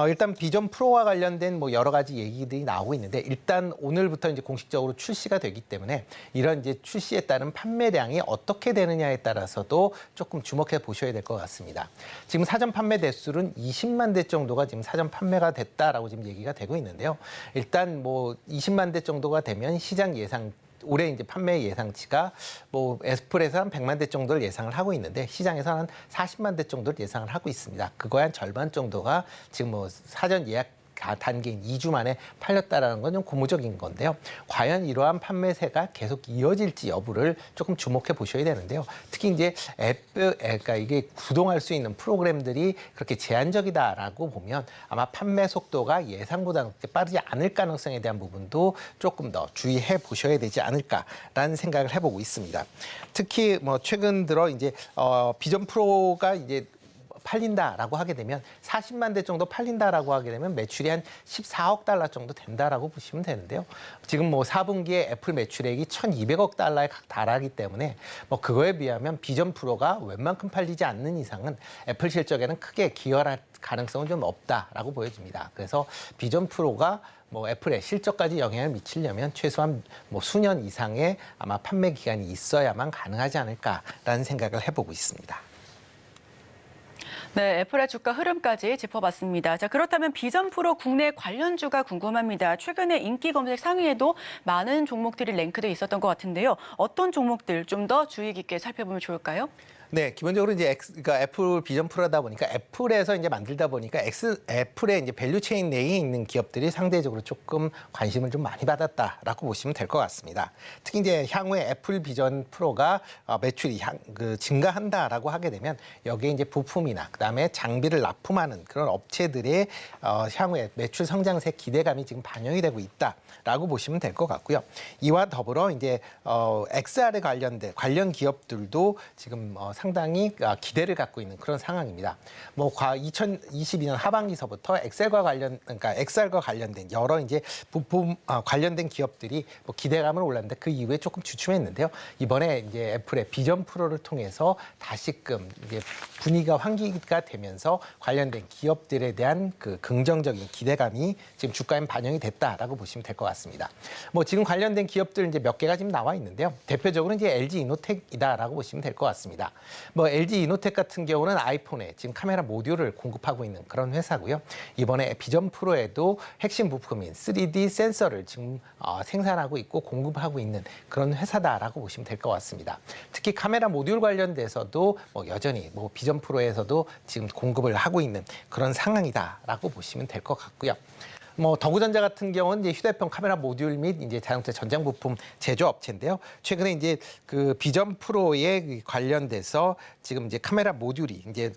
일단 비전 프로와 관련된 뭐 여러 가지 얘기들이 나오고 있는데 일단 오늘부터 이제 공식적으로 출시가 되기 때문에 이런 이제 출시에 따른 판매량이 어떻게 되느냐에 따라서도 조금 주목해 보셔야 될 것 같습니다. 지금 사전 판매 대수는 20만 대 정도가 지금 사전 판매가 됐다라고 지금 얘기가 되고 있는데요. 일단 뭐 20만 대 정도가 되면 시장 예상 올해 이제 판매 예상치가 뭐 애플에서 한 100만 대 정도를 예상을 하고 있는데 시장에서 한 40만 대 정도를 예상을 하고 있습니다. 그거의 한 절반 정도가 지금 뭐 사전 예약 단계인 2주 만에 팔렸다라는 건 좀 고무적인 건데요. 과연 이러한 판매세가 계속 이어질지 여부를 조금 주목해 보셔야 되는데요. 특히 이제 그러니까 이게 구동할 수 있는 프로그램들이 그렇게 제한적이다라고 보면 아마 판매 속도가 예상보다는 그렇게 빠르지 않을 가능성에 대한 부분도 조금 더 주의해 보셔야 되지 않을까라는 생각을 해보고 있습니다. 특히 뭐 최근 들어 이제 비전 프로가 이제 팔린다라고 하게 되면 40만 대 정도 팔린다라고 하게 되면 매출이 한 14억 달러 정도 된다라고 보시면 되는데요. 지금 뭐 4분기에 애플 매출액이 1,200억 달러에 달하기 때문에 뭐 그거에 비하면 비전 프로가 웬만큼 팔리지 않는 이상은 애플 실적에는 크게 기여할 가능성은 좀 없다라고 보여집니다. 그래서 비전 프로가 뭐 애플의 실적까지 영향을 미치려면 최소한 뭐 수년 이상의 아마 판매 기간이 있어야만 가능하지 않을까라는 생각을 해보고 있습니다. 네, 애플의 주가 흐름까지 짚어봤습니다. 자, 그렇다면 비전 프로 국내 관련주가 궁금합니다. 최근에 인기 검색 상위에도 많은 종목들이 랭크돼 있었던 것 같은데요. 어떤 종목들 좀 더 주의 깊게 살펴보면 좋을까요? 네, 기본적으로 이제 그러니까 애플 비전 프로다 보니까 애플에서 이제 만들다 보니까 애플의 이제 밸류 체인 내에 있는 기업들이 상대적으로 조금 관심을 좀 많이 받았다라고 보시면 될 것 같습니다. 특히 이제 향후에 애플 비전 프로가 매출이 증가한다라고 하게 되면 여기에 이제 부품이나 그다음에 장비를 납품하는 그런 업체들의 향후에 매출 성장세 기대감이 지금 반영이 되고 있다라고 보시면 될 것 같고요. 이와 더불어 이제 XR에 관련된 관련 기업들도 지금 상당히 기대를 갖고 있는 그런 상황입니다. 뭐 2022년 하반기서부터 그러니까 XR과 관련된 여러 이제 부품 관련된 기업들이 뭐 기대감을 올랐는데 그 이후에 조금 주춤했는데요. 이번에 이제 애플의 비전 프로를 통해서 다시금 이제 분위기가 환기가 되면서 관련된 기업들에 대한 그 긍정적인 기대감이 지금 주가에 반영이 됐다라고 보시면 될 것 같습니다. 뭐 지금 관련된 기업들 이제 몇 개가 지금 나와 있는데요. 대표적으로 이제 LG 이노텍이다라고 보시면 될 것 같습니다. 뭐 LG 이노텍 같은 경우는 아이폰에 지금 카메라 모듈을 공급하고 있는 그런 회사고요. 이번에 비전 프로에도 핵심 부품인 3D 센서를 지금 생산하고 있고 공급하고 있는 그런 회사다라고 보시면 될 것 같습니다. 특히 카메라 모듈 관련돼서도 뭐 여전히 뭐 비전 프로에서도 지금 공급을 하고 있는 그런 상황이다라고 보시면 될 것 같고요. 뭐 더구전자 같은 경우는 이제 휴대폰 카메라 모듈 및 이제 자동차 전장 부품 제조업체인데요. 최근에 이제 그 비전 프로에 관련돼서 지금 이제 카메라 모듈이 이제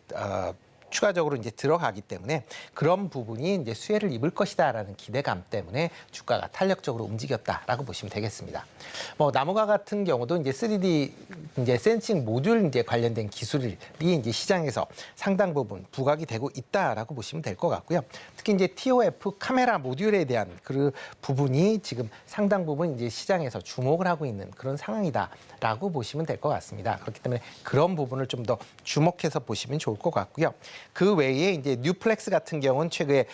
추가적으로 이제 들어가기 때문에 그런 부분이 이제 수혜를 입을 것이다라는 기대감 때문에 주가가 탄력적으로 움직였다라고 보시면 되겠습니다. 뭐 나무가 같은 경우도 이제 3D 이제 센싱 모듈 이제 관련된 기술이 이제 시장에서 상당 부분 부각이 되고 있다라고 보시면 될 것 같고요. 특히 이제 TOF 카메라 모듈에 대한 그 부분이 지금 상당 부분 이제 시장에서 주목을 하고 있는 그런 상황이다라고 보시면 될 것 같습니다. 그렇기 때문에 그런 부분을 좀 더 주목해서 보시면 좋을 것 같고요. 그 외에 이제 뉴플렉스 같은 경우는 최근에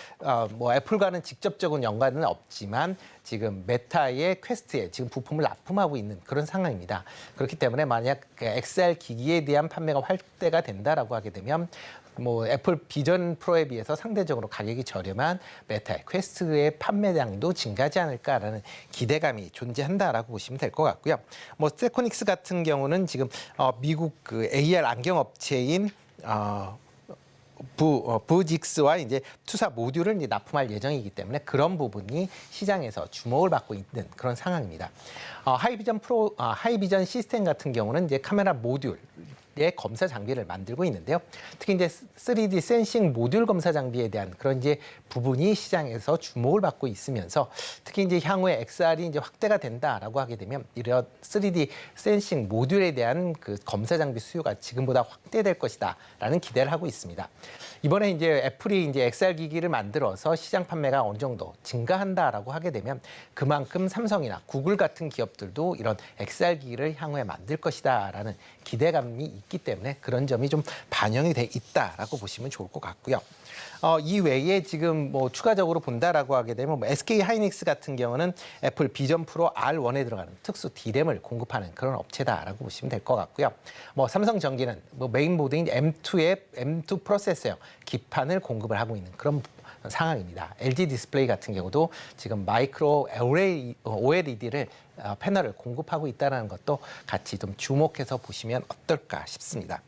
뭐 애플과는 직접적인 연관은 없지만 지금 메타의 퀘스트에 지금 부품을 납품하고 있는 그런 상황입니다. 그렇기 때문에 만약 XR 기기에 대한 판매가 확대가 된다라고 하게 되면 뭐 애플 비전 프로에 비해서 상대적으로 가격이 저렴한 메타의 퀘스트의 판매량도 증가하지 않을까라는 기대감이 존재한다라고 보시면 될 것 같고요. 뭐 세코닉스 같은 경우는 지금 미국 그 AR 안경 업체인 부직스와 이제 투사 모듈을 이제 납품할 예정이기 때문에 그런 부분이 시장에서 주목을 받고 있는 그런 상황입니다. 하이비전 시스템 같은 경우는 이제 카메라 모듈 의 검사 장비를 만들고 있는데요. 특히 이제 3D 센싱 모듈 검사 장비에 대한 그런 이제 부분이 시장에서 주목을 받고 있으면서 특히 이제 향후에 XR이 이제 확대가 된다라고 하게 되면 이런 3D 센싱 모듈에 대한 그 검사 장비 수요가 지금보다 확대될 것이다라는 기대를 하고 있습니다. 이번에 이제 애플이 이제 XR 기기를 만들어서 시장 판매가 어느 정도 증가한다라고 하게 되면 그만큼 삼성이나 구글 같은 기업들도 이런 XR 기기를 향후에 만들 것이다라는 기대감이 있기 때문에 그런 점이 좀 반영이 돼 있다라고 보시면 좋을 것 같고요. 이 외에 지금 뭐 추가적으로 본다라고 하게 되면 뭐 SK 하이닉스 같은 경우는 애플 비전 프로 R1에 들어가는 특수 D램을 공급하는 그런 업체다라고 보시면 될 것 같고요. 뭐 삼성전기는 뭐 메인보드인 M2 프로세서형 기판을 공급을 하고 있는 그런 상황입니다. LG 디스플레이 같은 경우도 지금 마이크로 OLED를 패널을 공급하고 있다는 것도 같이 좀 주목해서 보시면 어떨까 싶습니다.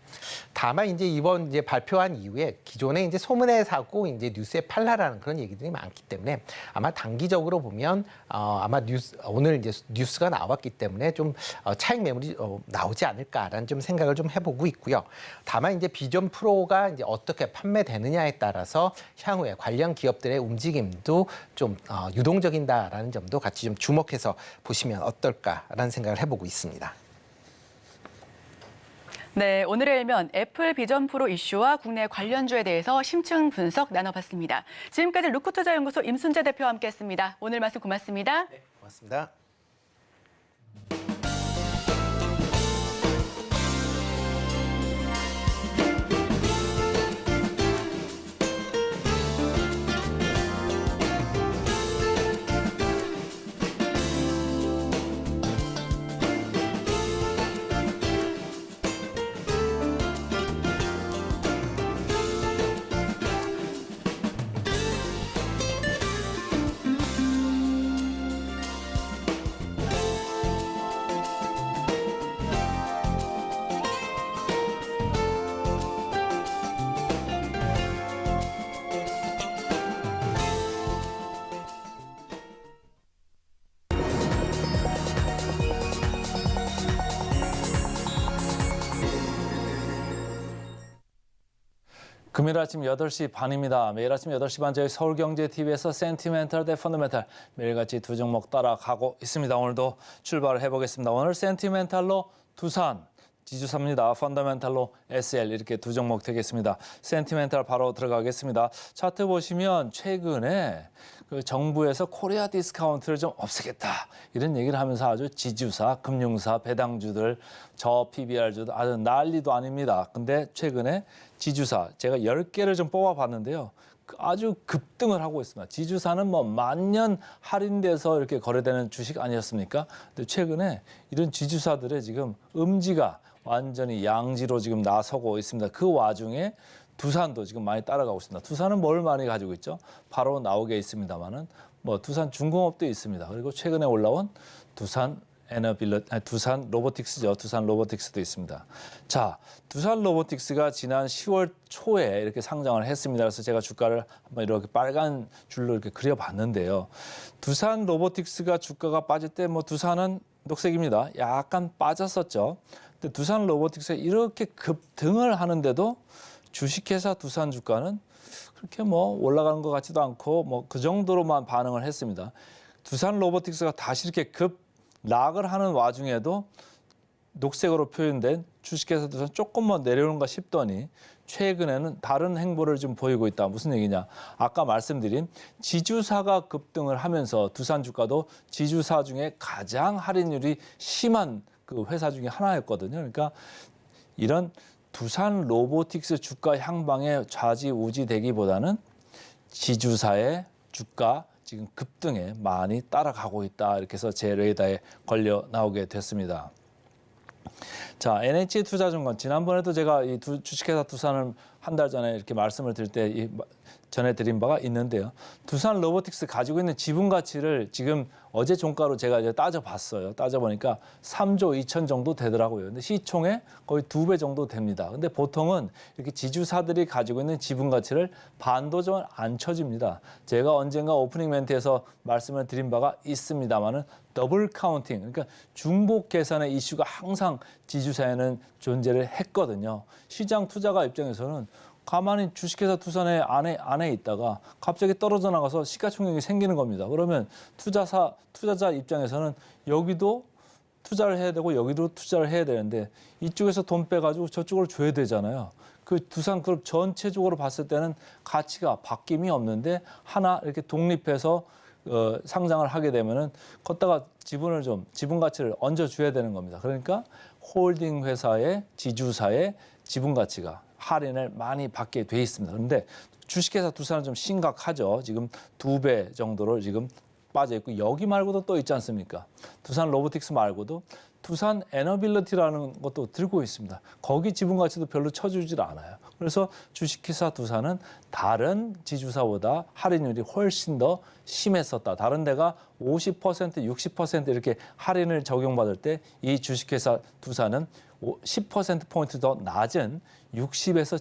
다만 이제 이번 이제 발표한 이후에 기존에 이제 소문에 사고 이제 뉴스에 팔라라는 그런 얘기들이 많기 때문에 아마 단기적으로 보면 아마 오늘 이제 뉴스가 나왔기 때문에 좀 차익 매물이 나오지 않을까라는 좀 생각을 좀 해보고 있고요. 다만 이제 비전 프로가 이제 어떻게 판매되느냐에 따라서 향후에 관련 기업들의 움직임도 좀 유동적이다라는 점도 같이 좀 주목해서 보시면 어떨까라는 생각을 해보고 있습니다. 네, 오늘의 일면 애플 비전 프로 이슈와 국내 관련주에 대해서 심층 분석 나눠봤습니다. 지금까지 루크투자연구소 임순재 대표와 함께했습니다. 오늘 말씀 고맙습니다. 네, 고맙습니다. 금요일 아침 8시 반입니다. 매일 아침 8시 반 저희 서울경제TV에서 센티멘탈 대 펀더멘탈 매일같이 두 종목 따라가고 있습니다. 오늘도 출발을 해보겠습니다. 오늘 센티멘탈로 두산, 지주사입니다. 펀더멘탈로 SL 이렇게 두 종목 되겠습니다. 센티멘탈 바로 들어가겠습니다. 차트 보시면 최근에 그 정부에서 코리아 디스카운트를 좀 없애겠다 이런 얘기를 하면서 아주 지주사, 금융사, 배당주들, 저 PBR주도 아주 난리도 아닙니다. 근데 최근에 지주사 제가 10개를 좀 뽑아봤는데요. 아주 급등을 하고 있습니다. 지주사는 뭐 만년 할인돼서 이렇게 거래되는 주식 아니었습니까? 근데 최근에 이런 지주사들의 지금 음지가 완전히 양지로 지금 나서고 있습니다. 그 와중에 두산도 지금 많이 따라가고 있습니다. 두산은 뭘 많이 가지고 있죠? 바로 나오게 있습니다만은 뭐 두산 중공업도 있습니다. 그리고 최근에 올라온 두산 로보틱스죠. 두산 로보틱스도 있습니다. 자, 두산 로보틱스가 지난 10월 초에 이렇게 상장을 했습니다. 그래서 제가 주가를 한번 이렇게 빨간 줄로 이렇게 그려봤는데요. 두산 로보틱스가 주가가 빠질 때 뭐 두산은 녹색입니다. 약간 빠졌었죠. 근데 두산 로보틱스가 이렇게 급등을 하는데도 주식회사 두산 주가는 그렇게 뭐 올라가는 것 같지도 않고 뭐 그 정도로만 반응을 했습니다. 두산 로보틱스가 다시 이렇게 락을 하는 와중에도 녹색으로 표현된 주식회사 두산 조금만 내려오는가 싶더니 최근에는 다른 행보를 좀 보이고 있다. 무슨 얘기냐? 아까 말씀드린 지주사가 급등을 하면서 두산 주가도 지주사 중에 가장 할인율이 심한 그 회사 중에 하나였거든요. 그러니까 이런 두산 로보틱스 주가 향방에 좌지우지되기보다는 지주사의 주가 지금 급등에 많이 따라가고 있다. 이렇게 해서 제 레이더에 걸려 나오게 됐습니다. 자, NH투자증권 지난번에도 제가 이 주식회사 두산을 한 달 전에 이렇게 말씀을 드릴 때 전해드린 바가 있는데요. 두산 로보틱스 가지고 있는 지분 가치를 지금 어제 종가로 제가 이제 따져봤어요. 따져보니까 3조 2천 정도 되더라고요. 근데 시총에 거의 2배 정도 됩니다. 근데 보통은 이렇게 지주사들이 가지고 있는 지분 가치를 반도 좀 안 쳐집니다. 제가 언젠가 오프닝 멘트에서 말씀을 드린 바가 있습니다만은 더블 카운팅, 그러니까 중복 계산의 이슈가 항상 지주사에는 존재를 했거든요. 시장 투자가 입장에서는 가만히 주식회사 두산의 안에 있다가 갑자기 떨어져 나가서 시가총액이 생기는 겁니다. 그러면 투자자 입장에서는 여기도 투자를 해야 되고 여기도 투자를 해야 되는데 이쪽에서 돈 빼가지고 저쪽으로 줘야 되잖아요. 그 두산그룹 전체적으로 봤을 때는 가치가 바뀜이 없는데 하나 이렇게 독립해서 상장을 하게 되면은 걷다가 지분 가치를 얹어줘야 되는 겁니다. 그러니까 홀딩 회사의 지주사의 지분 가치가 할인을 많이 받게 돼 있습니다. 그런데 주식회사 두산은 좀 심각하죠. 지금 2배 정도로 지금 빠져 있고 여기 말고도 또 있지 않습니까? 두산 로보틱스 말고도 두산 에너빌리티라는 것도 들고 있습니다. 거기 지분 가치도 별로 쳐주질 않아요. 그래서 주식회사 두산은 다른 지주사보다 할인율이 훨씬 더 심했었다. 다른 데가 50%, 60% 이렇게 할인을 적용받을 때 이 주식회사 두산은 10%포인트 더 낮은 60에서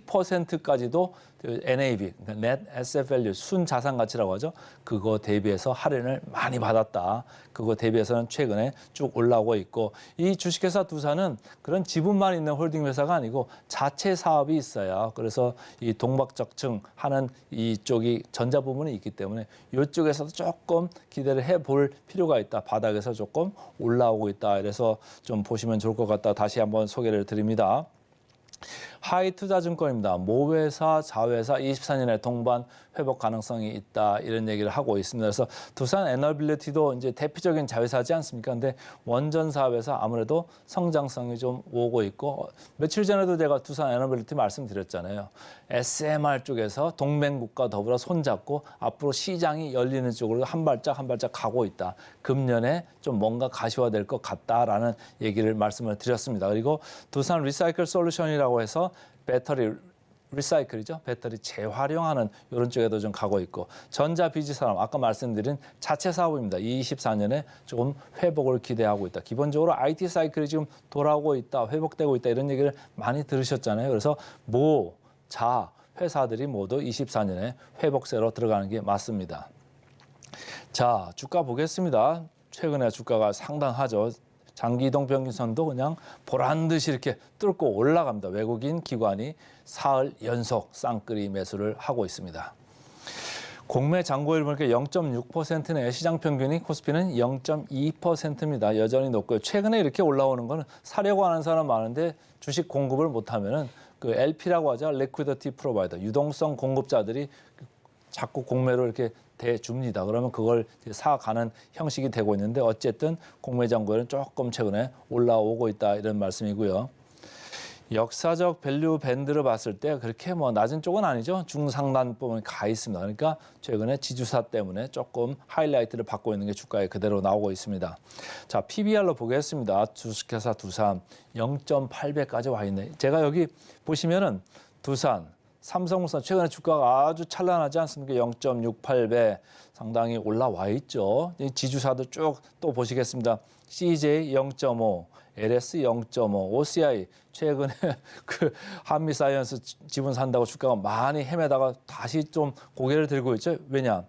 70%까지도 NAV, 그러니까 Net Asset Value, 순자산 가치라고 하죠. 그거 대비해서 할인을 많이 받았다. 그거 대비해서는 최근에 쭉 올라오고 있고, 이 주식회사 두산은 그런 지분만 있는 홀딩 회사가 아니고 자체 사업이 있어요. 그래서 이 동박적층 하는 이쪽이 전자 부분이 있기 때문에 이쪽에서도 조금 기대를 해볼 필요가 있다. 바닥에서 조금 올라오고 있다. 그래서 좀 보시면 좋을 것 같다. 다시 한번 소개를 드립니다. 하이투자증권입니다. 모회사, 자회사 24년에 동반 회복 가능성이 있다 이런 얘기를 하고 있습니다. 그래서 두산 에너빌리티도 이제 대표적인 자회사지 않습니까? 근데 원전 사업에서 아무래도 성장성이 좀 오고 있고, 며칠 전에도 제가 두산 에너빌리티 말씀드렸잖아요. SMR 쪽에서 동맹국가 더불어 손잡고 앞으로 시장이 열리는 쪽으로 한 발짝 한 발짝 가고 있다. 금년에 좀 뭔가 가시화될 것 같다라는 얘기를 말씀을 드렸습니다. 그리고 두산 리사이클 솔루션이라고 해서 배터리 리사이클이죠. 배터리 재활용하는 이런 쪽에도 좀 가고 있고, 전자 비즈 산업 아까 말씀드린 자체 사업입니다. 24년에 조금 회복을 기대하고 있다. 기본적으로 IT 사이클이 지금 돌아오고 있다, 회복되고 있다 이런 얘기를 많이 들으셨잖아요. 그래서 자 회사들이 모두 24년에 회복세로 들어가는 게 맞습니다. 자, 주가 보겠습니다. 최근에 주가가 상당하죠. 장기이동 평균선도 그냥 보란 듯이 이렇게 뚫고 올라갑니다. 외국인 기관이 사흘 연속 쌍끌이 매수를 하고 있습니다. 공매 잔고율 보니까 0.6%네요. 시장 평균이 코스피는 0.2%입니다. 여전히 높고요. 최근에 이렇게 올라오는 거는 사려고 하는 사람 많은데 주식 공급을 못하면은 그 LP라고 하죠. Liquidity Provider, 유동성 공급자들이 자꾸 공매로 이렇게 대줍니다. 그러면 그걸 사가는 형식이 되고 있는데, 어쨌든 공매 잔고율은 조금 최근에 올라오고 있다 이런 말씀이고요. 역사적 밸류 밴드를 봤을 때 그렇게 뭐 낮은 쪽은 아니죠. 중상단 부분이 가 있습니다. 그러니까 최근에 지주사 때문에 조금 하이라이트를 받고 있는 게 주가에 그대로 나오고 있습니다. 자, PBR로 보겠습니다. 주식회사 두산 0.8배까지 와 있네. 제가 여기 보시면은 두산, 삼성물산 최근에 주가가 아주 찬란하지 않습니까? 0.68배 상당히 올라와 있죠. 지주사도 쭉 또 보시겠습니다. CJ 0.5, LS 0.5, OCI 최근에 그 한미사이언스 지분 산다고 주가가 많이 헤매다가 다시 좀 고개를 들고 있죠. 왜냐?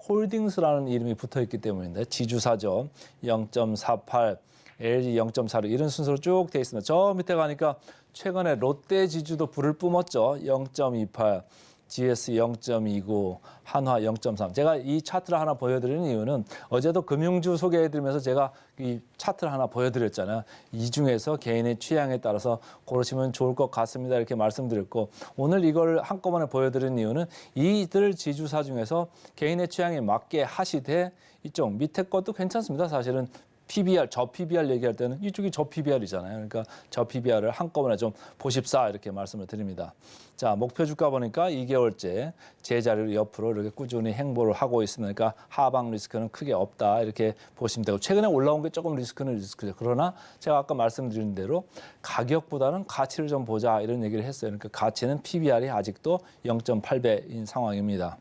홀딩스라는 이름이 붙어 있기 때문인데, 지주사죠. 0.48, LG 0.46 이런 순서로 쭉 돼 있습니다. 저 밑에 가니까 최근에 롯데 지주도 불을 뿜었죠. 0.28, GS 0.29, 한화 0.3. 제가 이 차트를 하나 보여드리는 이유는 어제도 금융주 소개해드리면서 제가 이 차트를 하나 보여드렸잖아요. 이 중에서 개인의 취향에 따라서 고르시면 좋을 것 같습니다. 이렇게 말씀드렸고, 오늘 이걸 한꺼번에 보여드리는 이유는 이들 지주사 중에서 개인의 취향에 맞게 하시되, 이쪽 밑에 것도 괜찮습니다. 사실은 PBR, 저 PBR 얘기할 때는 이쪽이 저 PBR이잖아요. 그러니까 저 PBR을 한꺼번에 좀 보십사 이렇게 말씀을 드립니다. 자, 목표 주가 보니까 2개월째 제자리로 옆으로 이렇게 꾸준히 행보를 하고 있으니까 하방 리스크는 크게 없다 이렇게 보시면 되고, 최근에 올라온 게 조금 리스크는 리스크죠. 그러나 제가 아까 말씀드린 대로 가격보다는 가치를 좀 보자 이런 얘기를 했어요. 그러니까 가치는 PBR이 아직도 0.8배인 상황입니다.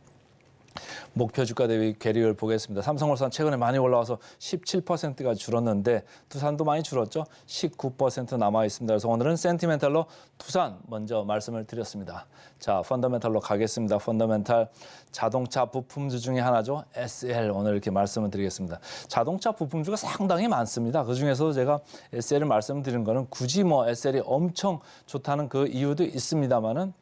목표 주가 대비 괴리율 보겠습니다. 삼성물산 최근에 많이 올라와서 17%가 줄었는데 두산도 많이 줄었죠. 19% 남아 있습니다. 그래서 오늘은 센티멘탈로 두산 먼저 말씀을 드렸습니다. 자, 펀더멘탈로 가겠습니다. 펀더멘탈 자동차 부품주 중에 하나죠. SL 오늘 이렇게 말씀을 드리겠습니다. 자동차 부품주가 상당히 많습니다. 그중에서도 제가 SL을 말씀드린 거는 굳이 뭐 SL이 엄청 좋다는 그 이유도 있습니다만은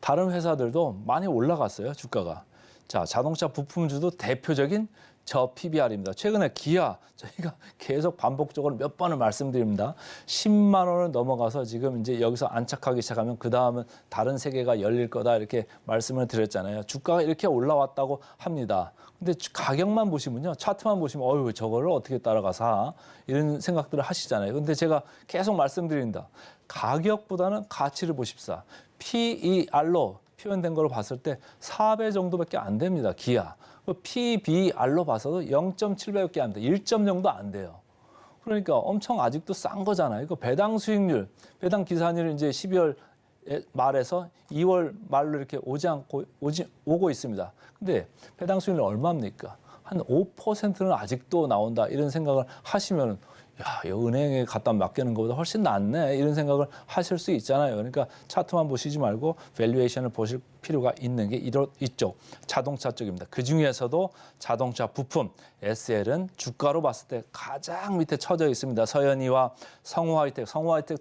다른 회사들도 많이 올라갔어요, 주가가. 자, 자동차 부품주도 대표적인 저 PBR입니다. 최근에 기아 저희가 계속 반복적으로 몇 번을 말씀드립니다. 10만 원을 넘어가서 지금 이제 여기서 안착하기 시작하면 그 다음은 다른 세계가 열릴 거다 이렇게 말씀을 드렸잖아요. 주가가 이렇게 올라왔다고 합니다. 근데 가격만 보시면요, 차트만 보시면 어휴 저거를 어떻게 따라가서 이런 생각들을 하시잖아요. 근데 제가 계속 말씀드린다. 가격보다는 가치를 보십사. PER로 표현된 걸 봤을 때 4배 정도밖에 안 됩니다. 기아. PBR로 봐서도 0.7배밖에 안 돼요. 1.0도 안 돼요. 그러니까 엄청 아직도 싼 거잖아요. 이거 배당 수익률, 배당 기산율이 이제 12월 말에서 2월 말로 이렇게 오고 있습니다. 근데 배당 수익률 얼마입니까? 한 5%는 아직도 나온다 이런 생각을 하시면 야, 이 은행에 갖다 맡기는 것보다 훨씬 낫네 이런 생각을 하실 수 있잖아요. 그러니까 차트만 보시지 말고 밸류에이션을 보실 필요가 있는 게 이쪽 자동차 쪽입니다. 그중에서도 자동차 부품 SL은 주가로 봤을 때 가장 밑에 처져 있습니다. 서현이와 성우하이텍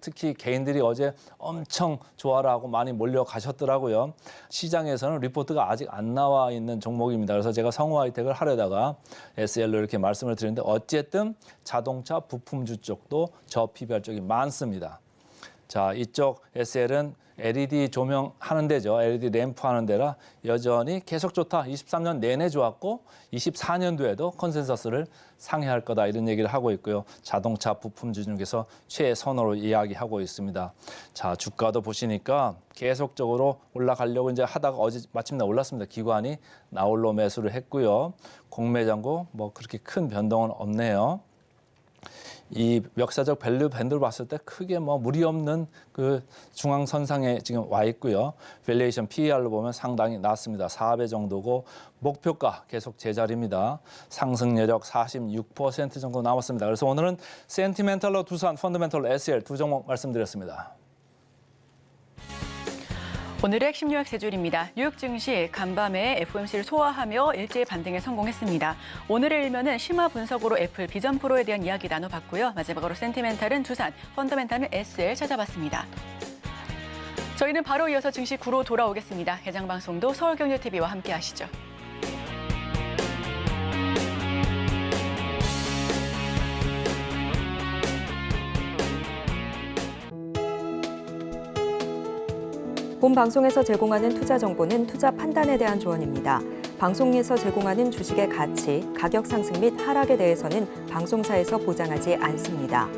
특히 개인들이 어제 엄청 좋아라 하고 많이 몰려가셨더라고요. 시장에서는 리포트가 아직 안 나와 있는 종목입니다. 그래서 제가 성우하이텍을 하려다가 SL로 이렇게 말씀을 드렸는데 어쨌든 자동차 부품주 쪽도 저피별 쪽이 많습니다. 자, 이쪽 SL은 LED 조명 하는 데죠. LED 램프 하는 데라 여전히 계속 좋다. 23년 내내 좋았고 24년도에도 컨센서스를 상회할 거다 이런 얘기를 하고 있고요. 자동차 부품주 중에서 최선호로 이야기하고 있습니다. 자, 주가도 보시니까 계속적으로 올라가려고 이제 하다가 어제 마침내 올랐습니다. 기관이 나홀로 매수를 했고요. 공매장고 뭐 그렇게 큰 변동은 없네요. 이 역사적 밸류 밴드를 봤을 때 크게 뭐 무리 없는 그 중앙선상에 지금 와 있고요. 밸류에이션 PER로 보면 상당히 낮습니다. 4배 정도고 목표가 계속 제자리입니다. 상승 여력 46% 정도 남았습니다. 그래서 오늘은 센티멘털로 두산, 펀더멘털로 SL 두 종목 말씀드렸습니다. 오늘의 핵심 요약 세 줄입니다. 뉴욕 증시 간밤에 FOMC를 소화하며 일제히 반등에 성공했습니다. 오늘의 일면은 심화 분석으로 애플 비전 프로에 대한 이야기 나눠봤고요. 마지막으로 센티멘탈은 두산, 펀더멘탈은 SL 찾아봤습니다. 저희는 바로 이어서 증시 구로 돌아오겠습니다. 해당 방송도 서울경제TV와 함께 하시죠. 본 방송에서 제공하는 투자 정보는 투자 판단에 대한 조언입니다. 방송에서 제공하는 주식의 가치, 가격 상승 및 하락에 대해서는 방송사에서 보장하지 않습니다.